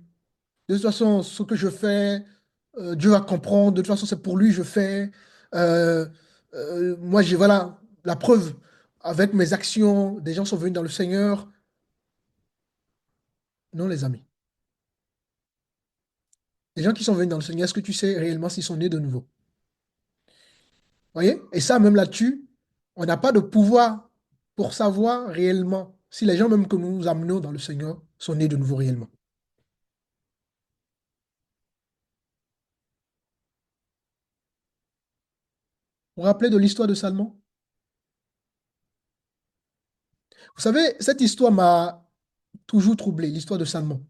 [SPEAKER 5] toute façon, ce que je fais, Dieu va comprendre, de toute façon, c'est pour lui je fais. Euh, moi, j'ai, voilà, la preuve, avec mes actions, des gens sont venus dans le Seigneur. Non, les amis. Les gens qui sont venus dans le Seigneur, est-ce que tu sais réellement s'ils sont nés de nouveau? Voyez? Et ça, même là-dessus, on n'a pas de pouvoir pour savoir réellement si les gens même que nous amenons dans le Seigneur sont nés de nouveau réellement. Vous vous rappelez de l'histoire de Salmon? Vous savez, cette histoire m'a toujours troublé, l'histoire de Salmon.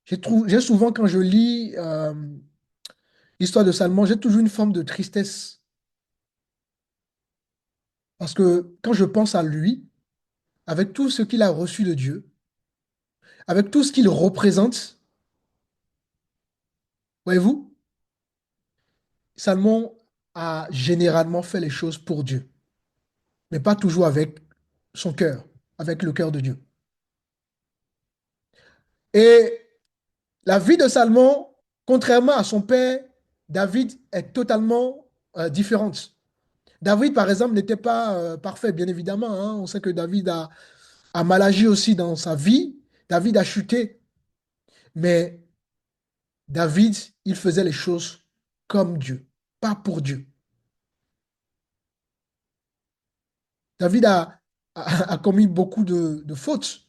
[SPEAKER 5] J'ai souvent, quand je lis l'histoire de Salmon, j'ai toujours une forme de tristesse. Parce que quand je pense à lui, avec tout ce qu'il a reçu de Dieu, avec tout ce qu'il représente, voyez-vous, Salmon a généralement fait les choses pour Dieu, mais pas toujours avec son cœur, avec le cœur de Dieu. Et la vie de Salmon, contrairement à son père, David est totalement différente. David, par exemple, n'était pas parfait, bien évidemment, hein. On sait que David a mal agi aussi dans sa vie. David a chuté. Mais David, il faisait les choses comme Dieu, pas pour Dieu. David a commis beaucoup de fautes,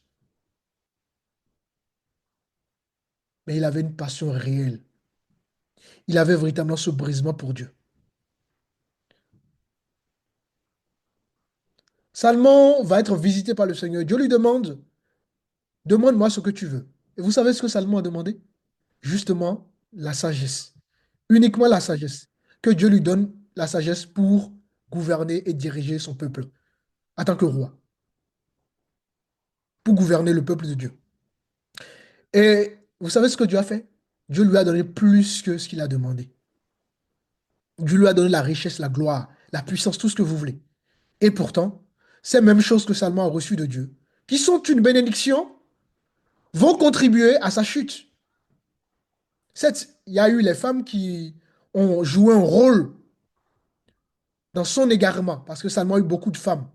[SPEAKER 5] mais il avait une passion réelle. Il avait véritablement ce brisement pour Dieu. Salmon va être visité par le Seigneur. Dieu lui demande, demande-moi ce que tu veux. Et vous savez ce que Salmon a demandé? Justement, la sagesse. Uniquement la sagesse. Que Dieu lui donne la sagesse pour gouverner et diriger son peuple en tant que roi, pour gouverner le peuple de Dieu. Et vous savez ce que Dieu a fait? Dieu lui a donné plus que ce qu'il a demandé. Dieu lui a donné la richesse, la gloire, la puissance, tout ce que vous voulez. Et pourtant, ces mêmes choses que Salomon a reçues de Dieu, qui sont une bénédiction, vont contribuer à sa chute. Certes, il y a eu les femmes qui ont joué un rôle dans son égarement, parce que Salomon a eu beaucoup de femmes.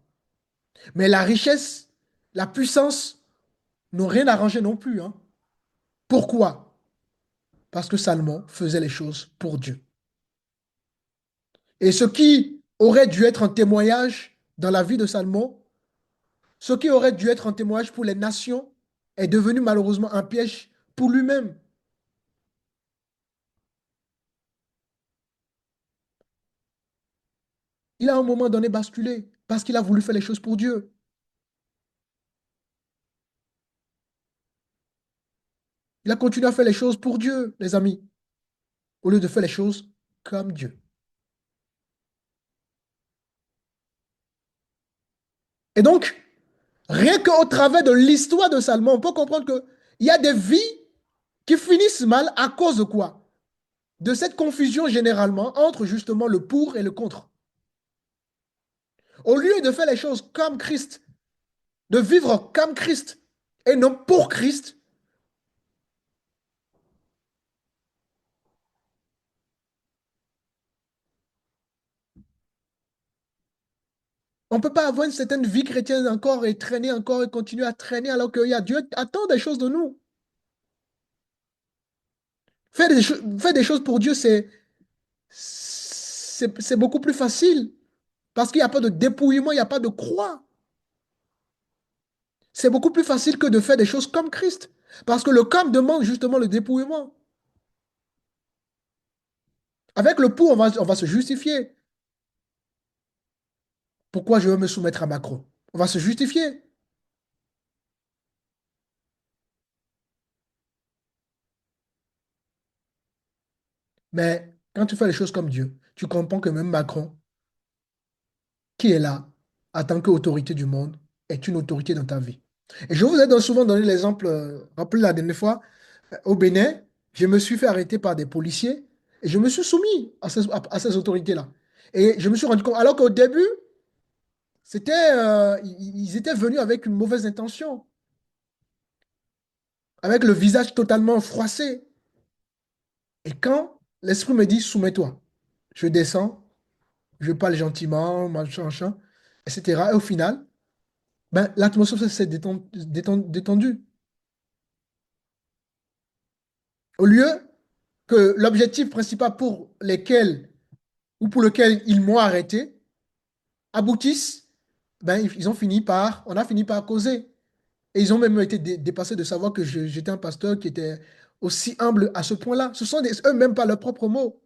[SPEAKER 5] Mais la richesse, la puissance n'ont rien arrangé non plus, hein. Pourquoi? Parce que Salomon faisait les choses pour Dieu. Et ce qui aurait dû être un témoignage dans la vie de Salomon, ce qui aurait dû être un témoignage pour les nations, est devenu malheureusement un piège pour lui-même. Il a à un moment donné basculé parce qu'il a voulu faire les choses pour Dieu. Il a continué à faire les choses pour Dieu, les amis. au lieu de faire les choses comme Dieu. Et donc, rien qu'au travers de l'histoire de Salomon, on peut comprendre qu'il y a des vies qui finissent mal à cause de quoi? De cette confusion généralement entre justement le pour et le contre. Au lieu de faire les choses comme Christ, de vivre comme Christ et non pour Christ, on ne peut pas avoir une certaine vie chrétienne encore et traîner encore et continuer à traîner alors que Dieu attend des choses de nous. Faire des choses pour Dieu, c'est beaucoup plus facile parce qu'il n'y a pas de dépouillement, il n'y a pas de croix. C'est beaucoup plus facile que de faire des choses comme Christ. Parce que le comme demande justement le dépouillement. Avec le pour, on va se justifier. Pourquoi je veux me soumettre à Macron? On va se justifier. Mais quand tu fais les choses comme Dieu, tu comprends que même Macron, qui est là, en tant qu'autorité du monde, est une autorité dans ta vie. Et je vous ai souvent donné l'exemple, rappelez la dernière fois, au Bénin, je me suis fait arrêter par des policiers et je me suis soumis à ces autorités-là. Et je me suis rendu compte, alors qu'au début, ils étaient venus avec une mauvaise intention, avec le visage totalement froissé. Et quand l'esprit me dit, soumets-toi, je descends, je parle gentiment, machin, machin, etc. Et au final, ben, l'atmosphère s'est détendue. Au lieu que l'objectif principal pour lesquels ou pour lequel ils m'ont arrêté aboutisse, ben, on a fini par causer. Et ils ont même été dépassés de savoir que j'étais un pasteur qui était aussi humble à ce point-là. Ce sont eux-mêmes pas leurs propres mots.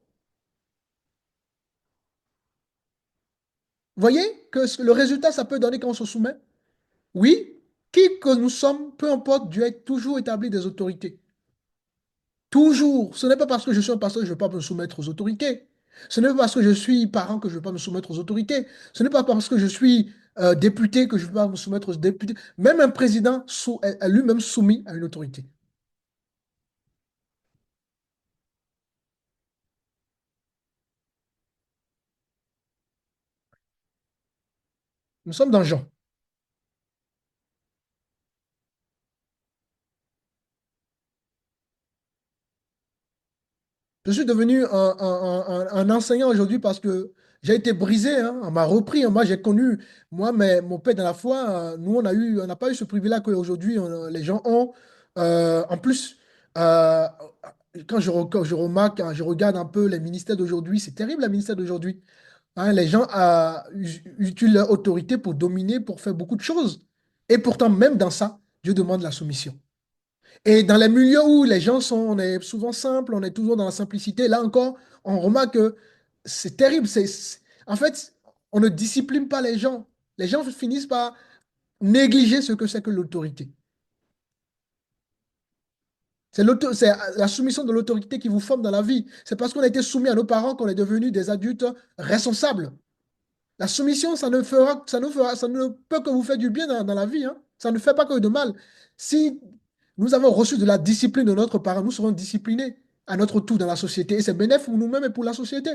[SPEAKER 5] Vous voyez que le résultat, ça peut donner quand on se soumet? Oui, qui que nous sommes, peu importe, Dieu a toujours établi des autorités. Toujours. Ce n'est pas parce que je suis un pasteur que je ne vais pas me soumettre aux autorités. Ce n'est pas parce que je suis parent que je ne vais pas me soumettre aux autorités. Ce n'est pas parce que je suis député que je ne vais pas me soumettre aux députés. Même un président est lui-même soumis à une autorité. Nous sommes dans Jean. Je suis devenu un enseignant aujourd'hui parce que j'ai été brisé, hein, on m'a repris, hein. Moi, j'ai connu, moi, mais mon père dans la foi, nous, on n'a pas eu ce privilège qu'aujourd'hui, les gens ont. En plus, euh, quand je remarque, hein, je regarde un peu les ministères d'aujourd'hui, c'est terrible, les ministères d'aujourd'hui. Hein, les gens utilisent leur autorité pour dominer, pour faire beaucoup de choses. Et pourtant, même dans ça, Dieu demande la soumission. Et dans les milieux où les gens on est souvent simple, on est toujours dans la simplicité, là encore, on remarque que c'est terrible. En fait, on ne discipline pas les gens. Les gens finissent par négliger ce que c'est que l'autorité. C'est la soumission de l'autorité qui vous forme dans la vie. C'est parce qu'on a été soumis à nos parents qu'on est devenus des adultes responsables. La soumission, ça ne peut que vous faire du bien dans la vie, hein. Ça ne fait pas que de mal. Si nous avons reçu de la discipline de notre parent, nous serons disciplinés à notre tour dans la société. Et c'est bénéfique pour nous-mêmes et pour la société.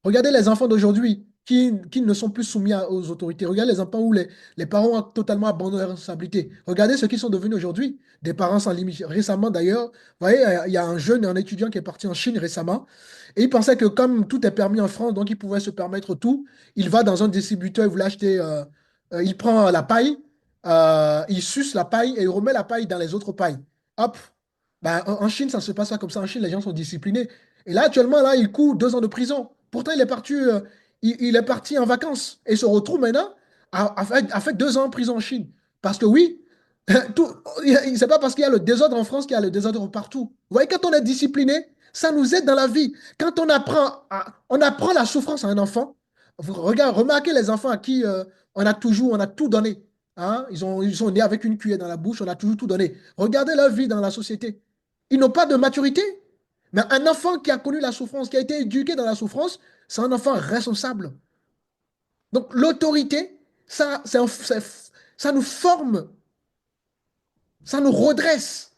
[SPEAKER 5] Regardez les enfants d'aujourd'hui qui ne sont plus soumis aux autorités. Regardez les enfants où les parents ont totalement abandonné leurs responsabilités. Regardez ce qu'ils sont devenus aujourd'hui. Des parents sans limite. Récemment, d'ailleurs, vous voyez, il y a un jeune, un étudiant qui est parti en Chine récemment. Et il pensait que comme tout est permis en France, donc il pouvait se permettre tout. Il va dans un distributeur, il voulait acheter, il prend la paille, il suce la paille et il remet la paille dans les autres pailles. Hop. Ben, en Chine, ça ne se passe pas comme ça. En Chine, les gens sont disciplinés. Et là, actuellement, là, il court 2 ans de prison. Pourtant, il est parti en vacances et se retrouve maintenant à faire 2 ans en prison en Chine. Parce que oui, tout, c'est pas parce qu'il y a le désordre en France qu'il y a le désordre partout. Vous voyez, quand on est discipliné, ça nous aide dans la vie. Quand on apprend la souffrance à un enfant, remarquez les enfants à qui on a tout donné. Hein? Ils sont nés avec une cuillère dans la bouche, on a toujours tout donné. Regardez leur vie dans la société. Ils n'ont pas de maturité. Mais un enfant qui a connu la souffrance, qui a été éduqué dans la souffrance, c'est un enfant responsable. Donc l'autorité, ça nous forme, ça nous redresse.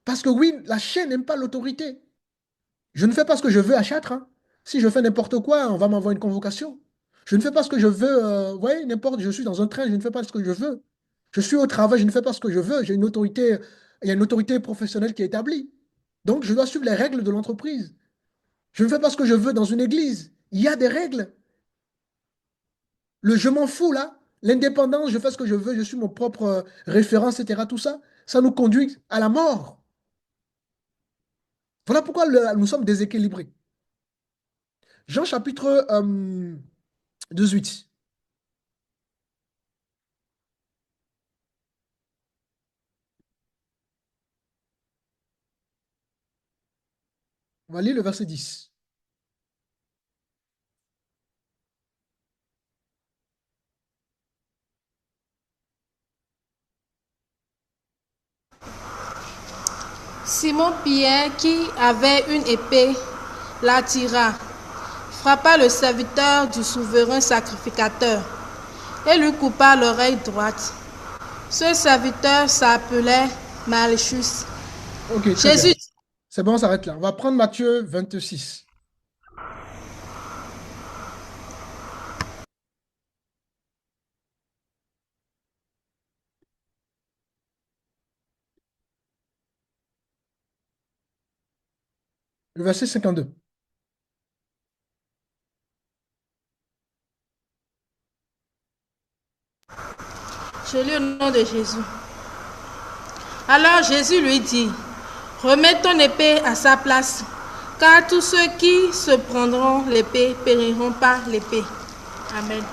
[SPEAKER 5] Parce que oui, la chaîne n'aime pas l'autorité. Je ne fais pas ce que je veux à Châtres. Hein. Si je fais n'importe quoi, on va m'envoyer une convocation. Je ne fais pas ce que je veux. Vous voyez, n'importe, je suis dans un train, je ne fais pas ce que je veux. Je suis au travail, je ne fais pas ce que je veux. J'ai une autorité, il y a une autorité professionnelle qui est établie. Donc, je dois suivre les règles de l'entreprise. Je ne fais pas ce que je veux dans une église. Il y a des règles. Le je m'en fous, là, l'indépendance, je fais ce que je veux, je suis mon propre référent, etc. Tout ça, ça nous conduit à la mort. Voilà pourquoi nous sommes déséquilibrés. Jean chapitre 18. On va lire le verset 10.
[SPEAKER 6] Simon-Pierre, qui avait une épée, la tira, frappa le serviteur du souverain sacrificateur et lui coupa l'oreille droite. Ce serviteur s'appelait Malchus.
[SPEAKER 5] Ok, très bien.
[SPEAKER 6] Jésus,
[SPEAKER 5] C'est bon, on s'arrête là. On va prendre Matthieu 26. Le verset 52.
[SPEAKER 6] je lis au nom de Jésus. Alors Jésus lui dit, remets ton épée à sa place, car tous ceux qui se prendront l'épée périront par l'épée. Amen.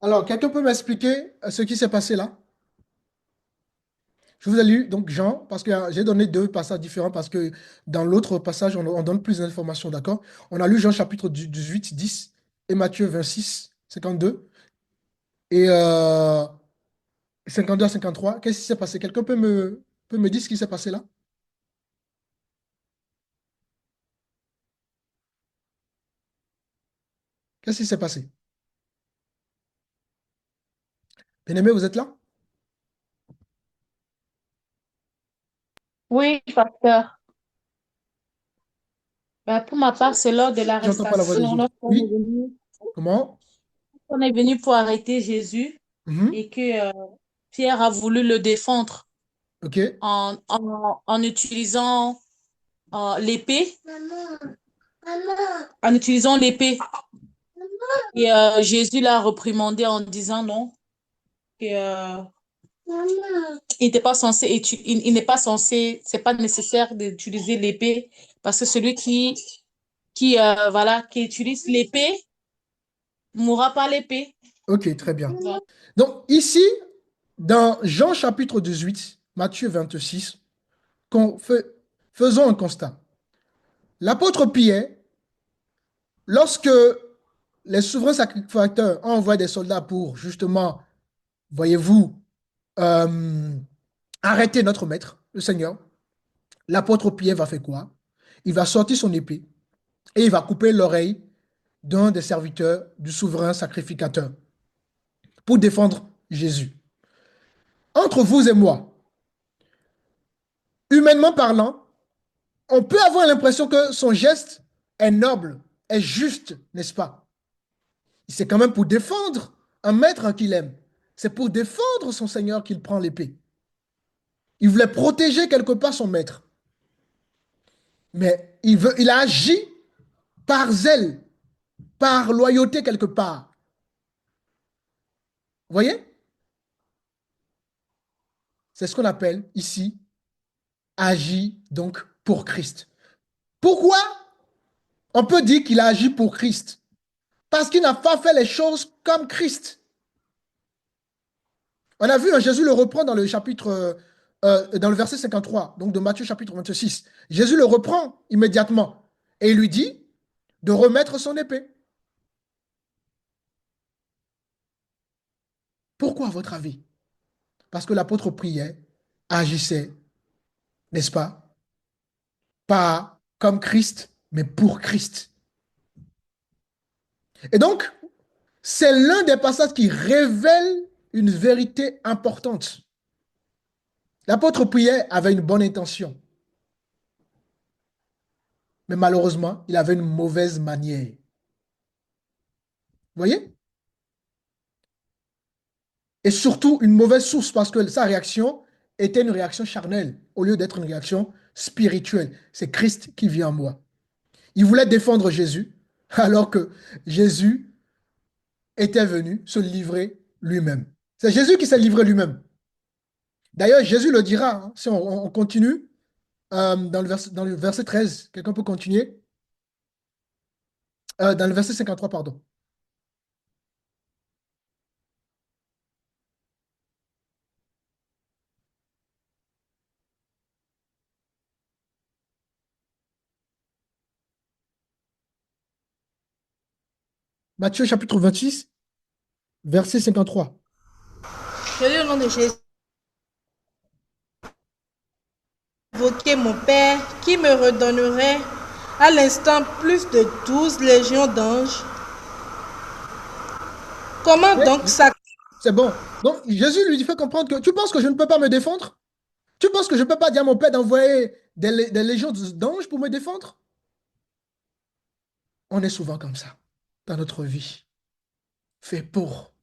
[SPEAKER 5] Alors, quelqu'un peut m'expliquer ce qui s'est passé là? Je vous ai lu donc Jean, parce que j'ai donné deux passages différents, parce que dans l'autre passage, on donne plus d'informations, d'accord? On a lu Jean chapitre 18, 10, et Matthieu 26, 52, et 52 à 53. Qu'est-ce qui s'est passé? Quelqu'un peut me dire ce qui s'est passé là? Qu'est-ce qui s'est passé? Bien-aimé, vous êtes là?
[SPEAKER 6] Oui, pasteur. Pour ma part, c'est lors de
[SPEAKER 5] J'entends pas la voix des
[SPEAKER 6] l'arrestation,
[SPEAKER 5] autres.
[SPEAKER 6] lorsqu'on est
[SPEAKER 5] Oui?
[SPEAKER 6] venu,
[SPEAKER 5] Comment?
[SPEAKER 6] on est venu pour arrêter Jésus
[SPEAKER 5] Mhm.
[SPEAKER 6] et que Pierre a voulu le défendre
[SPEAKER 5] Ok.
[SPEAKER 6] en utilisant l'épée. En utilisant l'épée. Et Jésus l'a reprimandé en disant non, que, il n'était pas censé, il n'est pas censé, c'est pas nécessaire d'utiliser l'épée parce que celui voilà, qui utilise l'épée mourra par l'épée.
[SPEAKER 5] Ok, très bien.
[SPEAKER 6] Voilà.
[SPEAKER 5] Donc ici, dans Jean chapitre 18, Matthieu 26, faisons un constat. L'apôtre Pierre, lorsque les souverains sacrificateurs ont envoyé des soldats pour justement, voyez-vous, euh, arrêter notre maître, le Seigneur, l'apôtre Pierre va faire quoi? Il va sortir son épée et il va couper l'oreille d'un des serviteurs du souverain sacrificateur pour défendre Jésus. Entre vous et moi, humainement parlant, on peut avoir l'impression que son geste est noble, est juste, n'est-ce pas? C'est quand même pour défendre un maître qu'il aime. C'est pour défendre son Seigneur qu'il prend l'épée. Il voulait protéger quelque part son maître. Mais il a agi par zèle, par loyauté quelque part. Vous voyez? C'est ce qu'on appelle ici agir donc pour Christ. Pourquoi on peut dire qu'il a agi pour Christ? Parce qu'il n'a pas fait les choses comme Christ. On a vu, Jésus le reprend dans le chapitre, dans le verset 53, donc de Matthieu chapitre 26. Jésus le reprend immédiatement et il lui dit de remettre son épée. Pourquoi, à votre avis? Parce que l'apôtre priait, agissait, n'est-ce pas? Pas comme Christ, mais pour Christ. Et donc, c'est l'un des passages qui révèle une vérité importante. L'apôtre priait avait une bonne intention, mais malheureusement, il avait une mauvaise manière. Vous voyez? Et surtout, une mauvaise source, parce que sa réaction était une réaction charnelle, au lieu d'être une réaction spirituelle. C'est Christ qui vit en moi. Il voulait défendre Jésus, alors que Jésus était venu se livrer lui-même. C'est Jésus qui s'est livré lui-même. D'ailleurs, Jésus le dira, hein, si on continue, dans le verset 13. Quelqu'un peut continuer? Dans le verset 53, pardon. Matthieu chapitre 26, verset 53.
[SPEAKER 8] Je lis au nom de Jésus. Invoquer mon Père qui me redonnerait à l'instant plus de 12 légions d'anges. Comment
[SPEAKER 5] Oui,
[SPEAKER 8] donc ça...
[SPEAKER 5] c'est bon. Donc, Jésus lui fait comprendre que tu penses que je ne peux pas me défendre? Tu penses que je ne peux pas dire à mon Père d'envoyer des légions d'anges pour me défendre? On est souvent comme ça dans notre vie. Fait pour.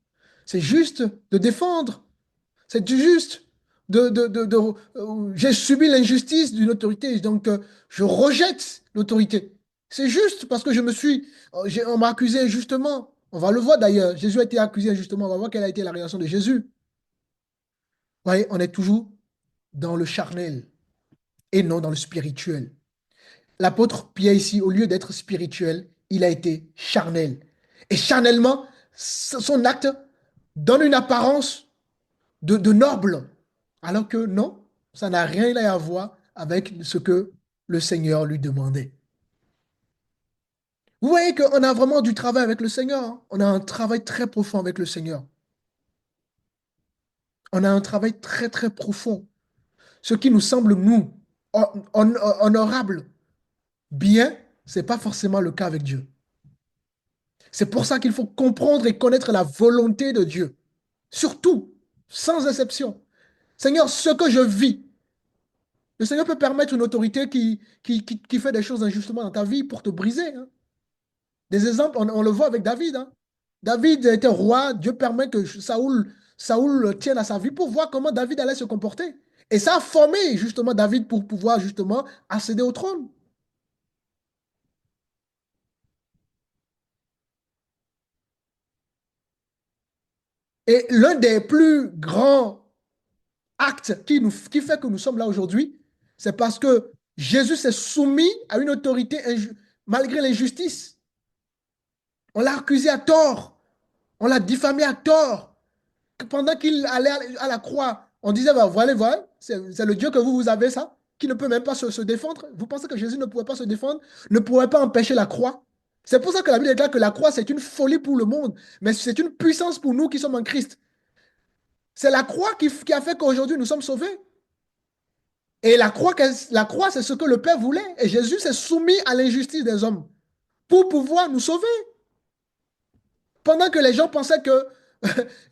[SPEAKER 5] C'est juste de défendre. C'est juste j'ai subi l'injustice d'une autorité, donc je rejette l'autorité. C'est juste parce que on m'a accusé injustement. On va le voir d'ailleurs. Jésus a été accusé injustement. On va voir quelle a été la réaction de Jésus. Vous voyez, on est toujours dans le charnel et non dans le spirituel. L'apôtre Pierre ici, au lieu d'être spirituel, il a été charnel. Et charnellement, son acte donne une apparence de noble, alors que non, ça n'a rien à voir avec ce que le Seigneur lui demandait. Vous voyez qu'on a vraiment du travail avec le Seigneur, hein. On a un travail très profond avec le Seigneur. On a un travail très, très profond. Ce qui nous semble, nous, honorable, bien, ce n'est pas forcément le cas avec Dieu. C'est pour ça qu'il faut comprendre et connaître la volonté de Dieu. Surtout, sans exception. Seigneur, ce que je vis, le Seigneur peut permettre une autorité qui fait des choses injustement dans ta vie pour te briser, hein. Des exemples, on le voit avec David, hein. David était roi, Dieu permet que Saoul tienne à sa vie pour voir comment David allait se comporter. Et ça a formé justement David pour pouvoir justement accéder au trône. Et l'un des plus grands actes qui fait que nous sommes là aujourd'hui, c'est parce que Jésus s'est soumis à une autorité malgré l'injustice. On l'a accusé à tort. On l'a diffamé à tort. Pendant qu'il allait à la croix, on disait, bah, voilà, c'est le Dieu que vous avez ça, qui ne peut même pas se défendre. Vous pensez que Jésus ne pouvait pas se défendre, ne pouvait pas empêcher la croix? C'est pour ça que la Bible déclare que la croix, c'est une folie pour le monde, mais c'est une puissance pour nous qui sommes en Christ. C'est la croix qui a fait qu'aujourd'hui nous sommes sauvés. Et la croix, c'est ce que le Père voulait. Et Jésus s'est soumis à l'injustice des hommes pour pouvoir nous sauver. Pendant que les gens pensaient que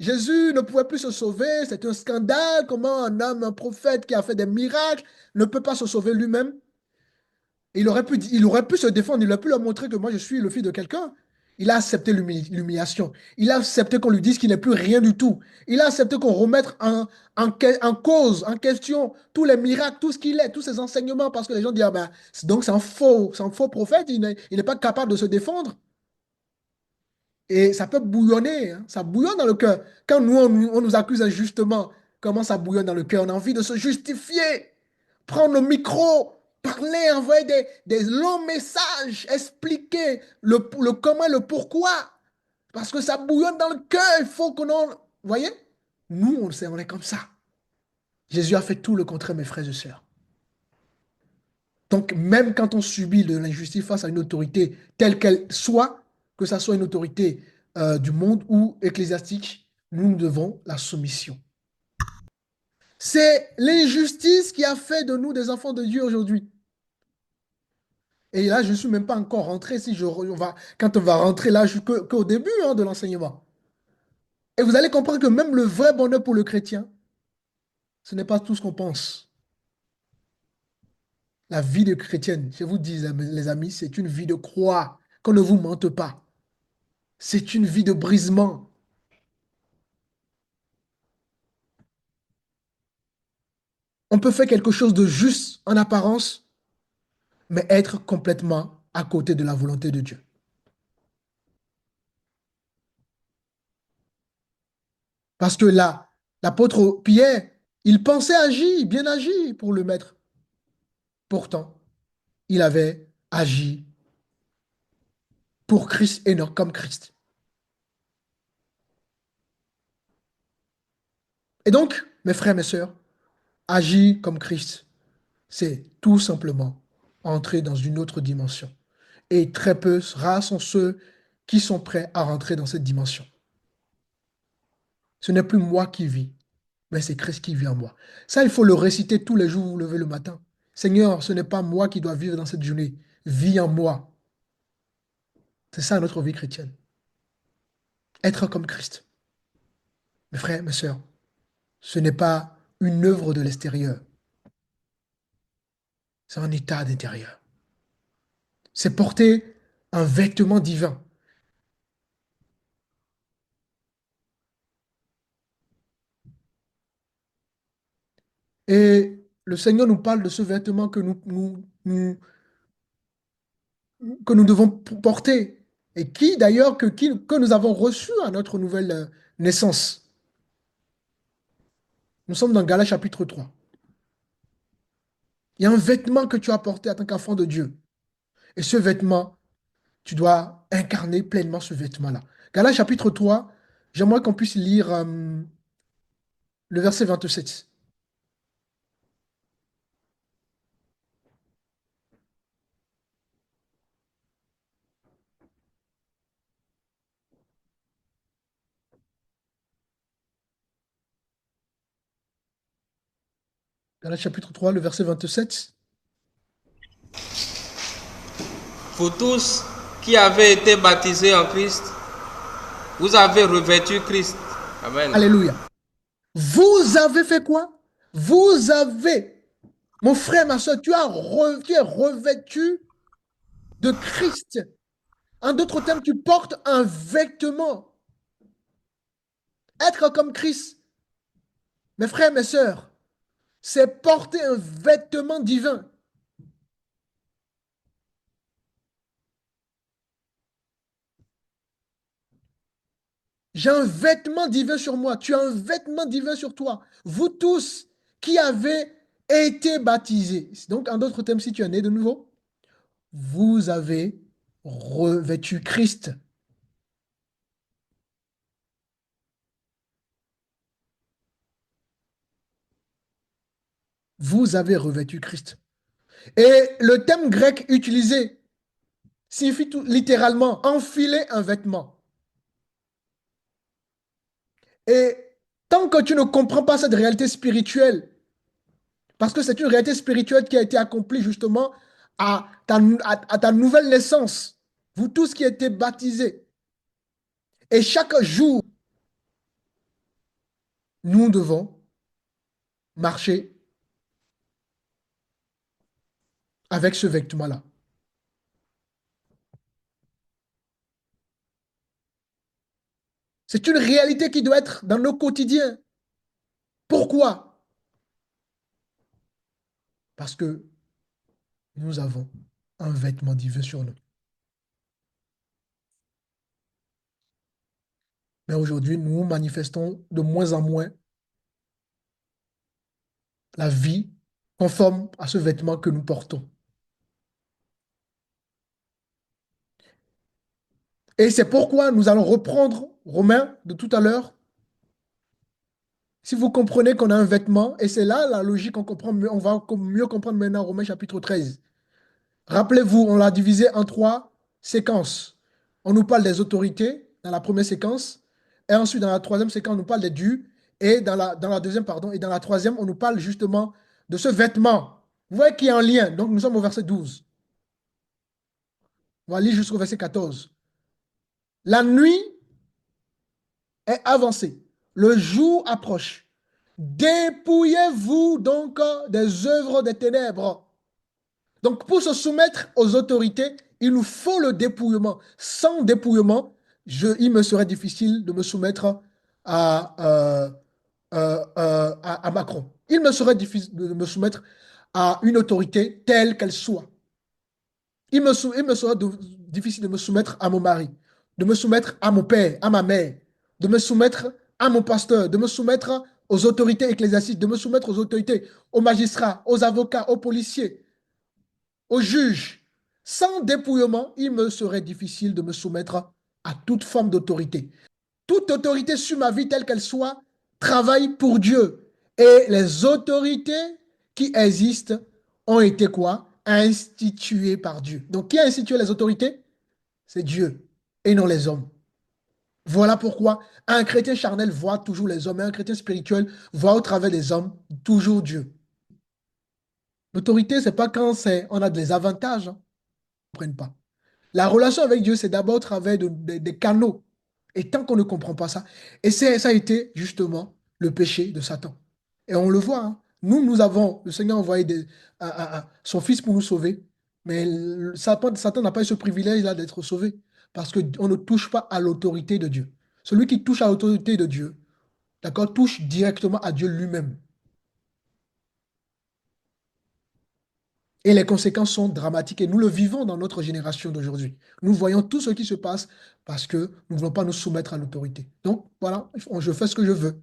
[SPEAKER 5] Jésus ne pouvait plus se sauver, c'est un scandale, comment un homme, un prophète qui a fait des miracles ne peut pas se sauver lui-même. Il aurait pu se défendre, il aurait pu leur montrer que moi je suis le fils de quelqu'un. Il a accepté l'humiliation. Il a accepté qu'on lui dise qu'il n'est plus rien du tout. Il a accepté qu'on remette en cause, en question, tous les miracles, tout ce qu'il est, tous ses enseignements, parce que les gens disent, ah ben, donc c'est un faux prophète, il n'est pas capable de se défendre. Et ça peut bouillonner, hein. Ça bouillonne dans le cœur. Quand on nous accuse injustement, comment ça bouillonne dans le cœur? On a envie de se justifier, prendre le micro, parler, envoyer des longs messages, expliquer le comment, le pourquoi. Parce que ça bouillonne dans le cœur. Il faut qu'on en... Vous voyez? Nous, on le sait, on est comme ça. Jésus a fait tout le contraire, mes frères et sœurs. Donc, même quand on subit de l'injustice face à une autorité telle qu'elle soit, que ce soit une autorité du monde ou ecclésiastique, nous devons la soumission. C'est l'injustice qui a fait de nous des enfants de Dieu aujourd'hui. Et là, je ne suis même pas encore rentré. Quand on va rentrer là, je suis qu'au début de l'enseignement. Et vous allez comprendre que même le vrai bonheur pour le chrétien, ce n'est pas tout ce qu'on pense. La vie de chrétienne, je vous dis, les amis, c'est une vie de croix. Qu'on ne vous mente pas. C'est une vie de brisement. On peut faire quelque chose de juste en apparence, mais être complètement à côté de la volonté de Dieu. Parce que là, l'apôtre Pierre, il pensait agir, bien agir pour le maître. Pourtant, il avait agi pour Christ et non comme Christ. Et donc, mes frères, mes sœurs, agir comme Christ, c'est tout simplement entrer dans une autre dimension. Et très peu, rares sont ceux qui sont prêts à rentrer dans cette dimension. Ce n'est plus moi qui vis, mais c'est Christ qui vit en moi. Ça, il faut le réciter tous les jours où vous vous levez le matin. Seigneur, ce n'est pas moi qui dois vivre dans cette journée. Vis en moi. C'est ça notre vie chrétienne. Être comme Christ. Mes frères, mes sœurs, ce n'est pas une œuvre de l'extérieur. C'est un état d'intérieur. C'est porter un vêtement divin. Et le Seigneur nous parle de ce vêtement que nous devons porter et qui d'ailleurs que nous avons reçu à notre nouvelle naissance. Nous sommes dans Galates chapitre 3. Il y a un vêtement que tu as porté en tant qu'enfant de Dieu. Et ce vêtement, tu dois incarner pleinement ce vêtement-là. Galates chapitre 3, j'aimerais qu'on puisse lire le verset 27. Galates chapitre 3, le verset 27.
[SPEAKER 4] Vous tous qui avez été baptisés en Christ, vous avez revêtu Christ. Amen.
[SPEAKER 5] Alléluia. Vous avez fait quoi? Vous avez, mon frère, ma soeur, tu es revêtu de Christ. En d'autres termes, tu portes un vêtement. Être comme Christ, mes frères, mes sœurs, c'est porter un vêtement divin. J'ai un vêtement divin sur moi. Tu as un vêtement divin sur toi. Vous tous qui avez été baptisés. Donc, en d'autres termes, si tu es né de nouveau, vous avez revêtu Christ. Vous avez revêtu Christ. Et le terme grec utilisé signifie littéralement enfiler un vêtement. Et tant que tu ne comprends pas cette réalité spirituelle, parce que c'est une réalité spirituelle qui a été accomplie justement à ta nouvelle naissance, vous tous qui êtes baptisés, et chaque jour, nous devons marcher avec ce vêtement-là. C'est une réalité qui doit être dans nos quotidiens. Pourquoi? Parce que nous avons un vêtement divin sur nous. Mais aujourd'hui, nous manifestons de moins en moins la vie conforme à ce vêtement que nous portons. Et c'est pourquoi nous allons reprendre Romains de tout à l'heure. Si vous comprenez qu'on a un vêtement, et c'est là la logique qu'on comprend, on va mieux comprendre maintenant Romains chapitre 13. Rappelez-vous, on l'a divisé en 3 séquences. On nous parle des autorités dans la première séquence. Et ensuite, dans la troisième séquence, on nous parle des dieux. Et dans la deuxième, pardon, et dans la troisième, on nous parle justement de ce vêtement. Vous voyez qu'il y a un lien. Donc, nous sommes au verset 12. On va lire jusqu'au verset 14. La nuit est avancée. Le jour approche. Dépouillez-vous donc des œuvres des ténèbres. Donc, pour se soumettre aux autorités, il nous faut le dépouillement. Sans dépouillement, il me serait difficile de me soumettre à, à Macron. Il me serait difficile de me soumettre à une autorité telle qu'elle soit. Il me serait difficile de me soumettre à mon mari, de me soumettre à mon père, à ma mère, de me soumettre à mon pasteur, de me soumettre aux autorités ecclésiastiques, de me soumettre aux autorités, aux magistrats, aux avocats, aux policiers, aux juges. Sans dépouillement, il me serait difficile de me soumettre à toute forme d'autorité. Toute autorité sur ma vie, telle qu'elle soit, travaille pour Dieu. Et les autorités qui existent ont été quoi? Instituées par Dieu. Donc, qui a institué les autorités? C'est Dieu et non les hommes. Voilà pourquoi un chrétien charnel voit toujours les hommes et un chrétien spirituel voit au travers des hommes toujours Dieu. L'autorité, ce n'est pas quand on a des avantages, hein, ne comprennent pas. La relation avec Dieu, c'est d'abord au travers des canaux. Et tant qu'on ne comprend pas ça, et ça a été justement le péché de Satan. Et on le voit, hein. Nous avons, le Seigneur a envoyé son Fils pour nous sauver, mais Satan n'a pas eu ce privilège-là d'être sauvé, parce qu'on ne touche pas à l'autorité de Dieu. Celui qui touche à l'autorité de Dieu, d'accord, touche directement à Dieu lui-même. Et les conséquences sont dramatiques et nous le vivons dans notre génération d'aujourd'hui. Nous voyons tout ce qui se passe parce que nous ne voulons pas nous soumettre à l'autorité. Donc, voilà, je fais ce que je veux.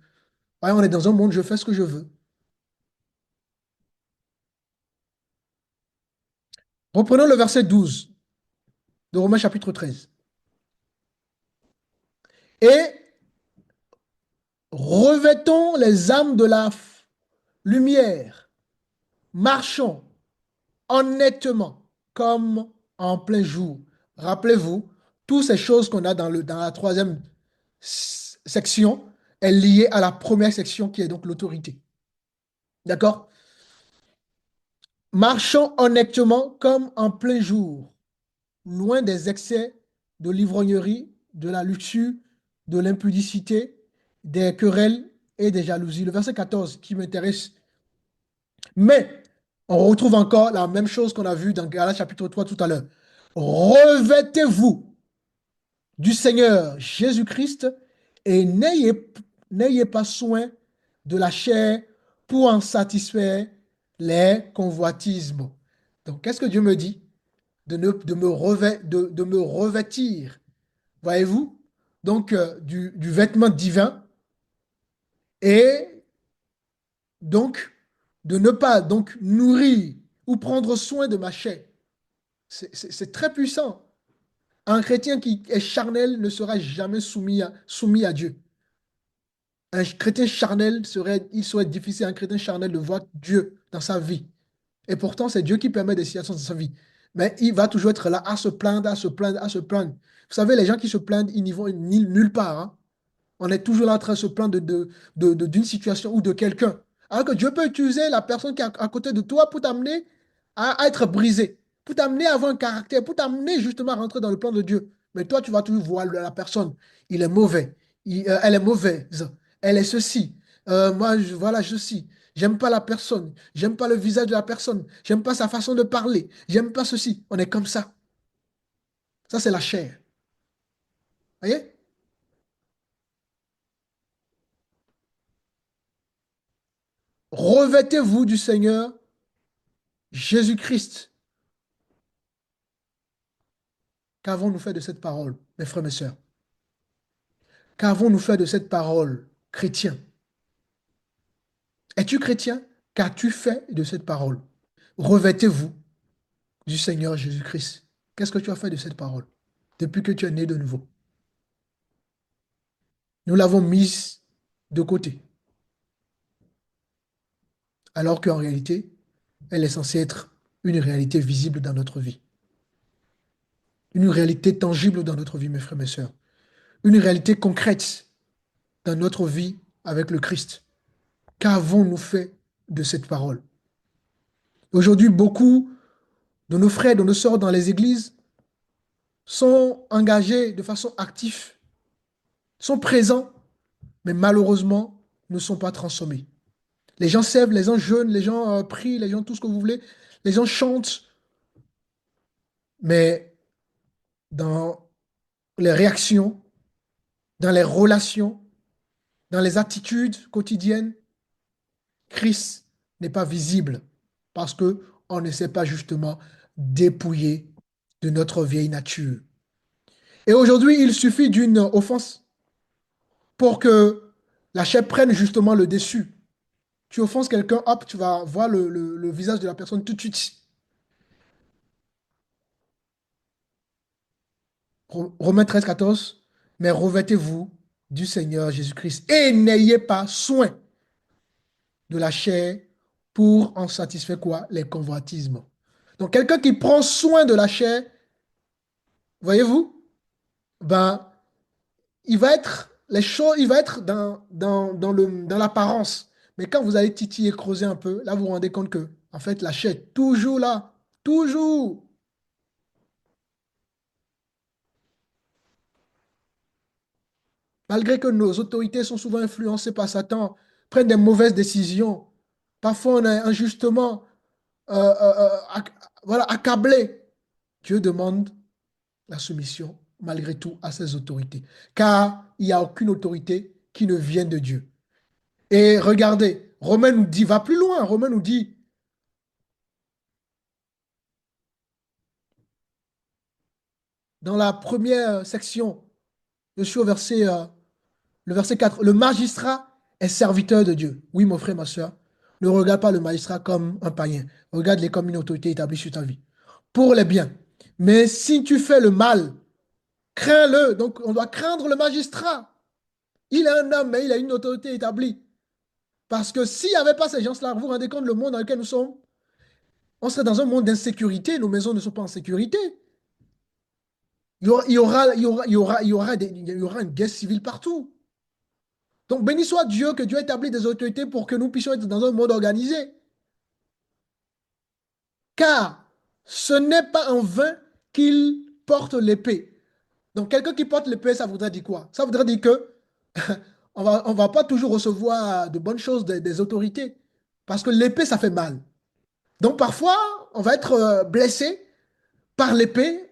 [SPEAKER 5] Ouais, on est dans un monde, je fais ce que je veux. Reprenons le verset 12 de Romains chapitre 13. Et revêtons les âmes de la lumière, marchons honnêtement comme en plein jour. Rappelez-vous, toutes ces choses qu'on a dans la troisième section est liée à la première section qui est donc l'autorité. D'accord? Marchons honnêtement comme en plein jour, loin des excès de l'ivrognerie, de la luxure, de l'impudicité, des querelles et des jalousies. Le verset 14 qui m'intéresse. Mais on retrouve encore la même chose qu'on a vu dans Galates chapitre 3 tout à l'heure. Revêtez-vous du Seigneur Jésus-Christ et n'ayez pas soin de la chair pour en satisfaire les convoitismes. Donc, qu'est-ce que Dieu me dit? De me revêtir, voyez-vous? Donc, du vêtement divin et donc de ne pas donc nourrir ou prendre soin de ma chair. C'est très puissant. Un chrétien qui est charnel ne sera jamais soumis à Dieu. Un chrétien charnel il serait difficile à un chrétien charnel de voir Dieu dans sa vie. Et pourtant, c'est Dieu qui permet des situations dans sa vie. Mais il va toujours être là à se plaindre, à se plaindre, à se plaindre. Vous savez, les gens qui se plaignent, ils n'y vont nulle part, hein. On est toujours là en train de se plaindre d'une situation ou de quelqu'un. Alors que Dieu peut utiliser la personne qui est à côté de toi pour t'amener à être brisé, pour t'amener à avoir un caractère, pour t'amener justement à rentrer dans le plan de Dieu. Mais toi, tu vas toujours voir la personne. Il est mauvais. Elle est mauvaise. Elle est ceci. Voilà, ceci. J'aime pas la personne. J'aime pas le visage de la personne. J'aime pas sa façon de parler. J'aime pas ceci. On est comme ça. Ça, c'est la chair. Voyez? Revêtez-vous du Seigneur Jésus-Christ. Qu'avons-nous fait de cette parole, mes frères et mes sœurs? Qu'avons-nous fait de cette parole, chrétien? Es-tu chrétien? Qu'as-tu fait de cette parole? Revêtez-vous du Seigneur Jésus-Christ. Qu'est-ce que tu as fait de cette parole depuis que tu es né de nouveau? Nous l'avons mise de côté. Alors qu'en réalité, elle est censée être une réalité visible dans notre vie. Une réalité tangible dans notre vie, mes frères et mes sœurs. Une réalité concrète. dans notre vie avec le Christ? Qu'avons-nous fait de cette parole? Aujourd'hui, beaucoup de nos frères, de nos sœurs dans les églises sont engagés de façon active, sont présents, mais malheureusement ne sont pas transformés. Les gens servent, les gens jeûnent, les gens prient, les gens tout ce que vous voulez, les gens chantent, mais dans les réactions, dans les relations, dans les attitudes quotidiennes, Christ n'est pas visible parce que on ne s'est pas justement dépouillé de notre vieille nature. Et aujourd'hui, il suffit d'une offense pour que la chair prenne justement le dessus. Tu offenses quelqu'un, hop, tu vas voir le visage de la personne tout de suite. Romains 13, 14, mais revêtez-vous du Seigneur Jésus-Christ et n'ayez pas soin de la chair pour en satisfaire quoi? Les convoitismes. Donc quelqu'un qui prend soin de la chair, voyez-vous, ben, il va être les choses, il va être dans l'apparence. Mais quand vous allez titiller, creuser un peu, là vous vous rendez compte que en fait la chair est toujours là, toujours. Malgré que nos autorités sont souvent influencées par Satan, prennent des mauvaises décisions. Parfois, on est injustement voilà, accablé. Dieu demande la soumission, malgré tout, à ses autorités. Car il n'y a aucune autorité qui ne vient de Dieu. Et regardez, Romain nous dit, va plus loin. Romain nous dit, dans la première section, je suis au verset le verset 4, le magistrat est serviteur de Dieu. Oui, mon frère, ma soeur, ne regarde pas le magistrat comme un païen. Regarde-le comme une autorité établie sur ta vie. Pour les biens. Mais si tu fais le mal, crains-le. Donc, on doit craindre le magistrat. Il est un homme, mais il a une autorité établie. Parce que s'il n'y avait pas ces gens-là, vous vous rendez compte le monde dans lequel nous sommes, on serait dans un monde d'insécurité. Nos maisons ne sont pas en sécurité. Il y aura une guerre civile partout. Donc, béni soit Dieu que Dieu établit des autorités pour que nous puissions être dans un monde organisé. Car ce n'est pas en vain qu'il porte l'épée. Donc, quelqu'un qui porte l'épée, ça voudrait dire quoi? Ça voudrait dire que on va pas toujours recevoir de bonnes choses des autorités. Parce que l'épée, ça fait mal. Donc, parfois, on va être blessé par l'épée.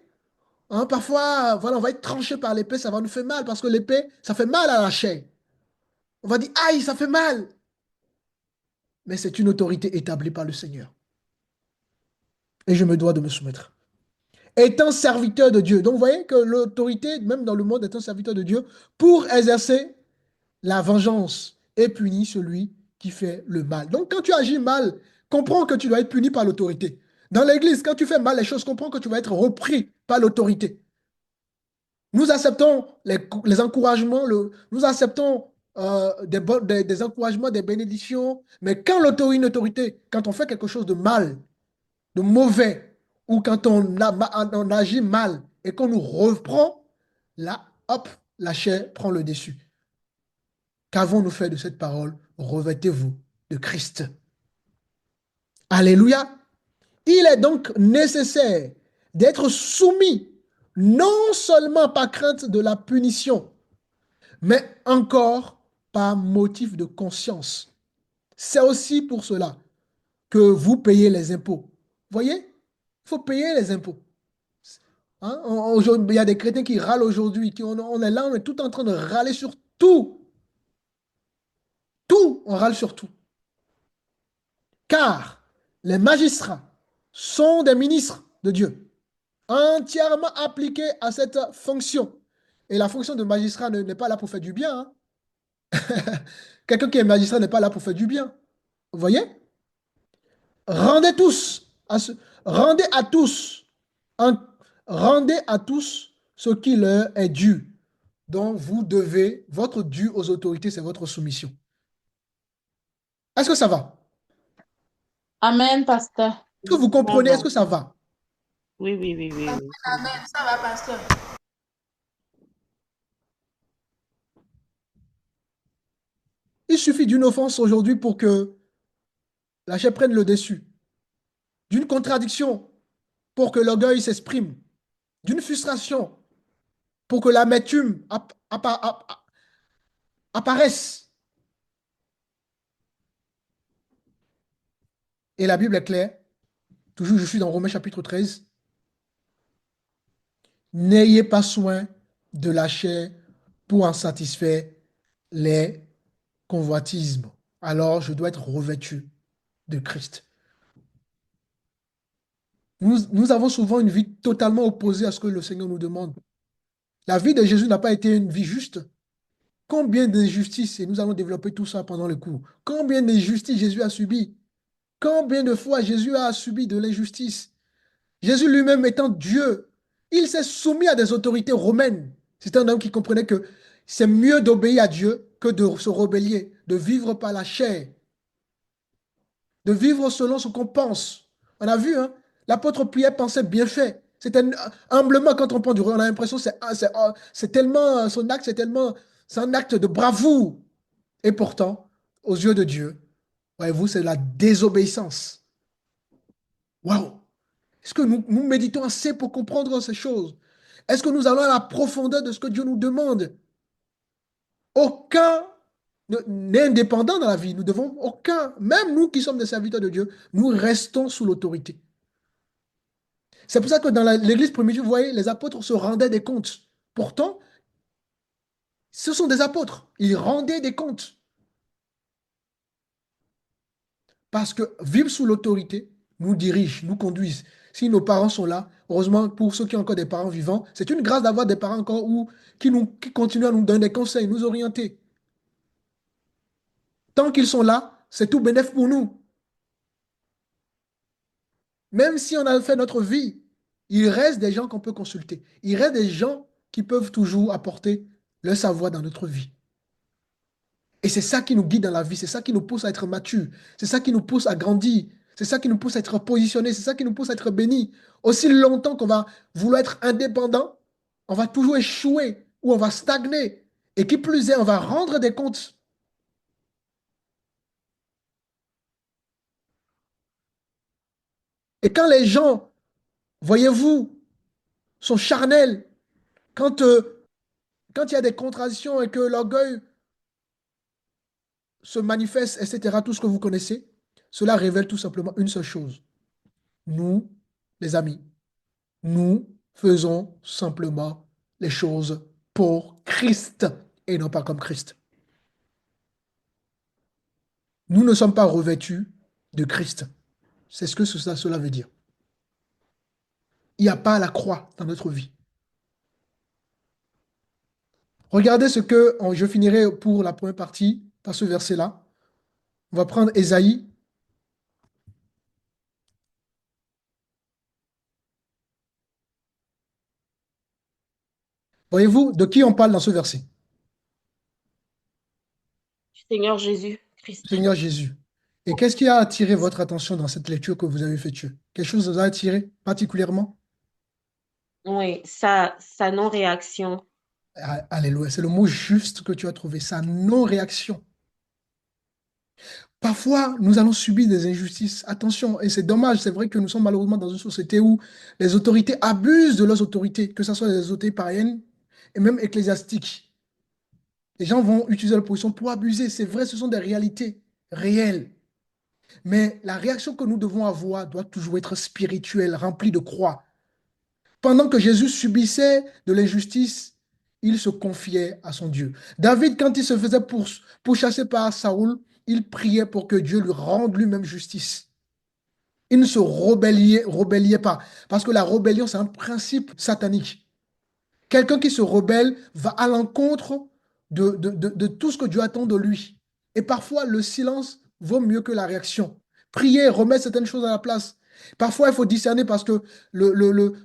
[SPEAKER 5] Hein, parfois, voilà, on va être tranché par l'épée, ça va nous faire mal. Parce que l'épée, ça fait mal à la chair. On va dire, aïe, ça fait mal. Mais c'est une autorité établie par le Seigneur. Et je me dois de me soumettre. Étant serviteur de Dieu. Donc, vous voyez que l'autorité, même dans le monde, est un serviteur de Dieu pour exercer la vengeance et punir celui qui fait le mal. Donc, quand tu agis mal, comprends que tu dois être puni par l'autorité. Dans l'église, quand tu fais mal les choses, comprends que tu vas être repris par l'autorité. Nous acceptons les encouragements, nous acceptons des encouragements, des bénédictions, mais quand une autorité, quand on fait quelque chose de mal, de mauvais, ou quand on agit mal et qu'on nous reprend, là, hop, la chair prend le dessus. Qu'avons-nous fait de cette parole? Revêtez-vous de Christ. Alléluia. Il est donc nécessaire d'être soumis, non seulement par crainte de la punition, mais encore par motif de conscience. C'est aussi pour cela que vous payez les impôts. Voyez, il faut payer les impôts. Hein? Il y a des chrétiens qui râlent aujourd'hui, on est là, on est tout en train de râler sur tout. Tout, on râle sur tout. Car les magistrats sont des ministres de Dieu, entièrement appliqués à cette fonction. Et la fonction de magistrat n'est pas là pour faire du bien. Hein. Quelqu'un qui est magistrat n'est pas là pour faire du bien. Vous voyez? Rendez tous, rendez à tous, rendez à tous ce qui leur est dû. Donc vous devez, votre dû aux autorités, c'est votre soumission. Est-ce que ça va?
[SPEAKER 6] Amen, pasteur.
[SPEAKER 5] Est-ce que vous comprenez? Est-ce que ça va?
[SPEAKER 3] Oui, oui, oui, oui.
[SPEAKER 8] Amen, amen. Ça va, pasteur.
[SPEAKER 5] Il suffit d'une offense aujourd'hui pour que la chair prenne le dessus, d'une contradiction pour que l'orgueil s'exprime, d'une frustration pour que l'amertume apparaisse. Et la Bible est claire. Toujours, je suis dans Romains chapitre 13. N'ayez pas soin de la chair pour en satisfaire les convoitismes. Alors, je dois être revêtu de Christ. Nous avons souvent une vie totalement opposée à ce que le Seigneur nous demande. La vie de Jésus n'a pas été une vie juste. Combien d'injustices, et nous allons développer tout ça pendant le cours, combien d'injustices Jésus a subi? Combien de fois Jésus a subi de l'injustice? Jésus lui-même étant Dieu, il s'est soumis à des autorités romaines. C'est un homme qui comprenait que c'est mieux d'obéir à Dieu que de se rebeller, de vivre par la chair, de vivre selon ce qu'on pense. On a vu, hein, l'apôtre Pierre pensait bien fait. C'était humblement, quand on prend du recul, on a l'impression que c'est tellement, son acte, c'est un acte de bravoure. Et pourtant, aux yeux de Dieu, voyez-vous, c'est la désobéissance. Waouh! Est-ce que nous méditons assez pour comprendre ces choses? Est-ce que nous allons à la profondeur de ce que Dieu nous demande? Aucun n'est indépendant dans la vie. Nous devons, aucun, même nous qui sommes des serviteurs de Dieu, nous restons sous l'autorité. C'est pour ça que dans l'église primitive, vous voyez, les apôtres se rendaient des comptes. Pourtant, ce sont des apôtres. Ils rendaient des comptes. Parce que vivre sous l'autorité nous dirige, nous conduise. Si nos parents sont là, heureusement pour ceux qui ont encore des parents vivants, c'est une grâce d'avoir des parents encore qui continuent à nous donner des conseils, nous orienter. Tant qu'ils sont là, c'est tout bénéf pour nous. Même si on a fait notre vie, il reste des gens qu'on peut consulter. Il reste des gens qui peuvent toujours apporter le savoir dans notre vie. Et c'est ça qui nous guide dans la vie, c'est ça qui nous pousse à être matures, c'est ça qui nous pousse à grandir, c'est ça qui nous pousse à être positionnés, c'est ça qui nous pousse à être bénis. Aussi longtemps qu'on va vouloir être indépendant, on va toujours échouer ou on va stagner. Et qui plus est, on va rendre des comptes. Et quand les gens, voyez-vous, sont charnels, quand, quand il y a des contradictions et que l'orgueil se manifeste, etc., tout ce que vous connaissez, cela révèle tout simplement une seule chose. Nous, les amis, nous faisons simplement les choses pour Christ et non pas comme Christ. Nous ne sommes pas revêtus de Christ. C'est ce que cela veut dire. Il n'y a pas la croix dans notre vie. Regardez ce que, je finirai pour la première partie par ce verset-là. On va prendre Ésaïe. Voyez-vous de qui on parle dans ce verset?
[SPEAKER 3] Seigneur Jésus-Christ.
[SPEAKER 5] Seigneur Jésus. Et qu'est-ce qui a attiré votre attention dans cette lecture que vous avez faite? Quelque chose vous a attiré particulièrement?
[SPEAKER 3] Oui, sa non-réaction.
[SPEAKER 5] Alléluia, c'est le mot juste que tu as trouvé, sa non-réaction. Parfois, nous allons subir des injustices. Attention, et c'est dommage, c'est vrai que nous sommes malheureusement dans une société où les autorités abusent de leurs autorités, que ce soit les autorités païennes et même ecclésiastiques. Les gens vont utiliser leur position pour abuser. C'est vrai, ce sont des réalités réelles. Mais la réaction que nous devons avoir doit toujours être spirituelle, remplie de croix. Pendant que Jésus subissait de l'injustice, il se confiait à son Dieu. David, quand il se faisait pourchasser par Saoul, il priait pour que Dieu lui rende lui-même justice. Il ne se rebellait pas. Parce que la rébellion, c'est un principe satanique. Quelqu'un qui se rebelle va à l'encontre de tout ce que Dieu attend de lui. Et parfois, le silence vaut mieux que la réaction. Prier, remettre certaines choses à la place. Parfois, il faut discerner parce que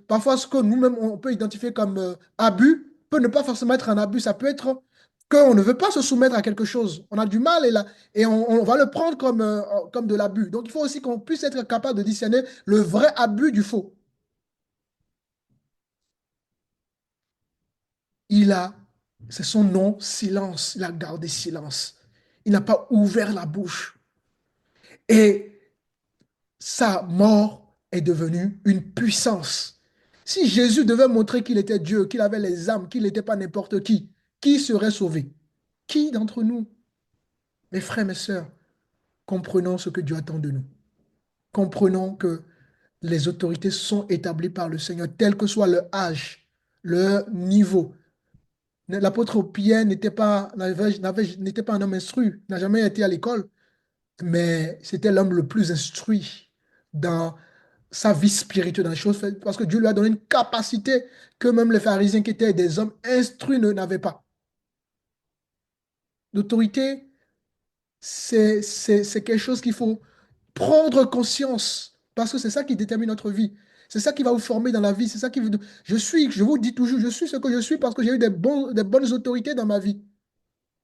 [SPEAKER 5] parfois, ce que nous-mêmes, on peut identifier comme abus peut ne pas forcément être un abus. Ça peut être qu'on ne veut pas se soumettre à quelque chose. On a du mal et on va le prendre comme de l'abus. Donc, il faut aussi qu'on puisse être capable de discerner le vrai abus du faux. C'est son nom, silence. Il a gardé silence. Il n'a pas ouvert la bouche. Et sa mort est devenue une puissance. Si Jésus devait montrer qu'il était Dieu, qu'il avait les âmes, qu'il n'était pas n'importe qui serait sauvé? Qui d'entre nous? Mes frères, mes sœurs, comprenons ce que Dieu attend de nous. Comprenons que les autorités sont établies par le Seigneur, tel que soit leur âge, leur niveau. L'apôtre Pierre n'était pas un homme instruit, n'a jamais été à l'école, mais c'était l'homme le plus instruit dans sa vie spirituelle, dans les choses faites, parce que Dieu lui a donné une capacité que même les pharisiens qui étaient des hommes instruits n'avaient pas. L'autorité, c'est quelque chose qu'il faut prendre conscience, parce que c'est ça qui détermine notre vie. C'est ça qui va vous former dans la vie. C'est ça qui vous... je vous dis toujours, je suis ce que je suis parce que j'ai eu des bonnes autorités dans ma vie.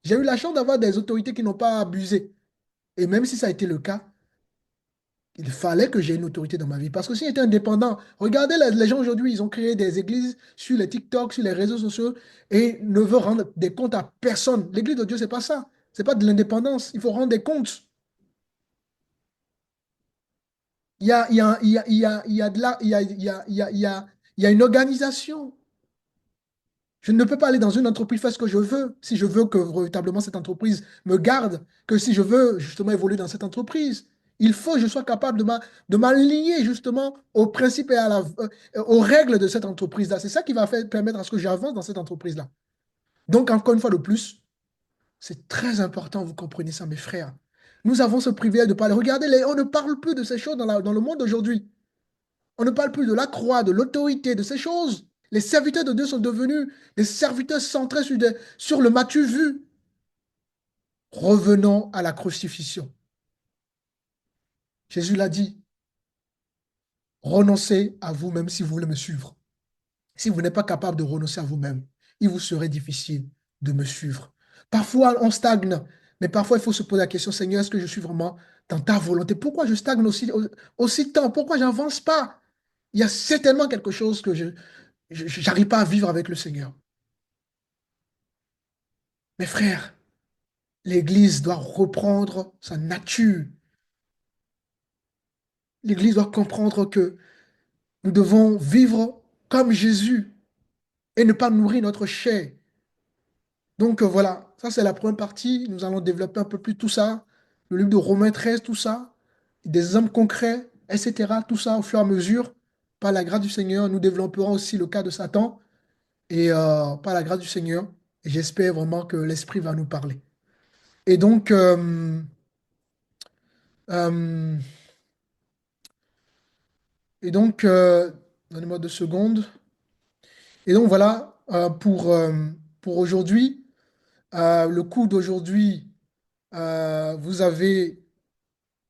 [SPEAKER 5] J'ai eu la chance d'avoir des autorités qui n'ont pas abusé. Et même si ça a été le cas, il fallait que j'ai une autorité dans ma vie. Parce que si j'étais indépendant, regardez les gens aujourd'hui, ils ont créé des églises sur les TikTok, sur les réseaux sociaux, et ne veulent rendre des comptes à personne. L'église de Dieu, c'est pas ça. C'est pas de l'indépendance. Il faut rendre des comptes. Il y a, il y a, il y a, il y a, il y a de la, il y a, il y a, il y a, il y a, il y a une organisation. Je ne peux pas aller dans une entreprise faire ce que je veux si je veux que véritablement cette entreprise me garde, que si je veux justement évoluer dans cette entreprise. Il faut que je sois capable de m'aligner justement aux principes et aux règles de cette entreprise-là. C'est ça qui va permettre à ce que j'avance dans cette entreprise-là. Donc, encore une fois de plus, c'est très important, vous comprenez ça, mes frères. Nous avons ce privilège de parler. Regardez, on ne parle plus de ces choses dans le monde d'aujourd'hui. On ne parle plus de la croix, de l'autorité, de ces choses. Les serviteurs de Dieu sont devenus des serviteurs centrés sur le m'as-tu vu. Revenons à la crucifixion. Jésus l'a dit, renoncez à vous-même si vous voulez me suivre. Si vous n'êtes pas capable de renoncer à vous-même, il vous serait difficile de me suivre. Parfois, on stagne, mais parfois, il faut se poser la question, Seigneur, est-ce que je suis vraiment dans ta volonté? Pourquoi je stagne aussi tant? Pourquoi je n'avance pas? Il y a certainement quelque chose que je n'arrive pas à vivre avec le Seigneur. Mes frères, l'Église doit reprendre sa nature. L'Église doit comprendre que nous devons vivre comme Jésus et ne pas nourrir notre chair. Donc voilà, ça c'est la première partie. Nous allons développer un peu plus tout ça. Le livre de Romains 13, tout ça. Des hommes concrets, etc. Tout ça au fur et à mesure. Par la grâce du Seigneur, nous développerons aussi le cas de Satan. Et par la grâce du Seigneur, j'espère vraiment que l'Esprit va nous parler. Et donc, euh, donnez-moi 2 secondes. Et donc voilà, pour aujourd'hui, le cours d'aujourd'hui, vous avez,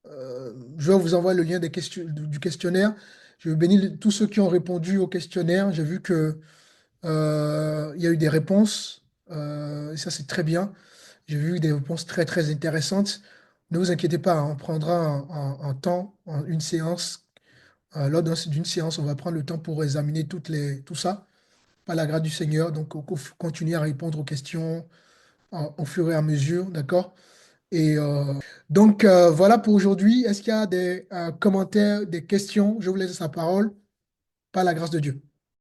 [SPEAKER 5] je vais vous envoyer le lien du questionnaire. Je bénis tous ceux qui ont répondu au questionnaire. J'ai vu que il y a eu des réponses, et ça c'est très bien. J'ai vu des réponses très très intéressantes. Ne vous inquiétez pas, hein, on prendra un temps, une séance. Lors d'une séance, on va prendre le temps pour examiner tout ça, par la grâce du Seigneur. Donc, continuer à répondre aux questions au fur et à mesure, d'accord? Et donc, voilà pour aujourd'hui. Est-ce qu'il y a des commentaires, des questions? Je vous laisse la parole, par la grâce de Dieu.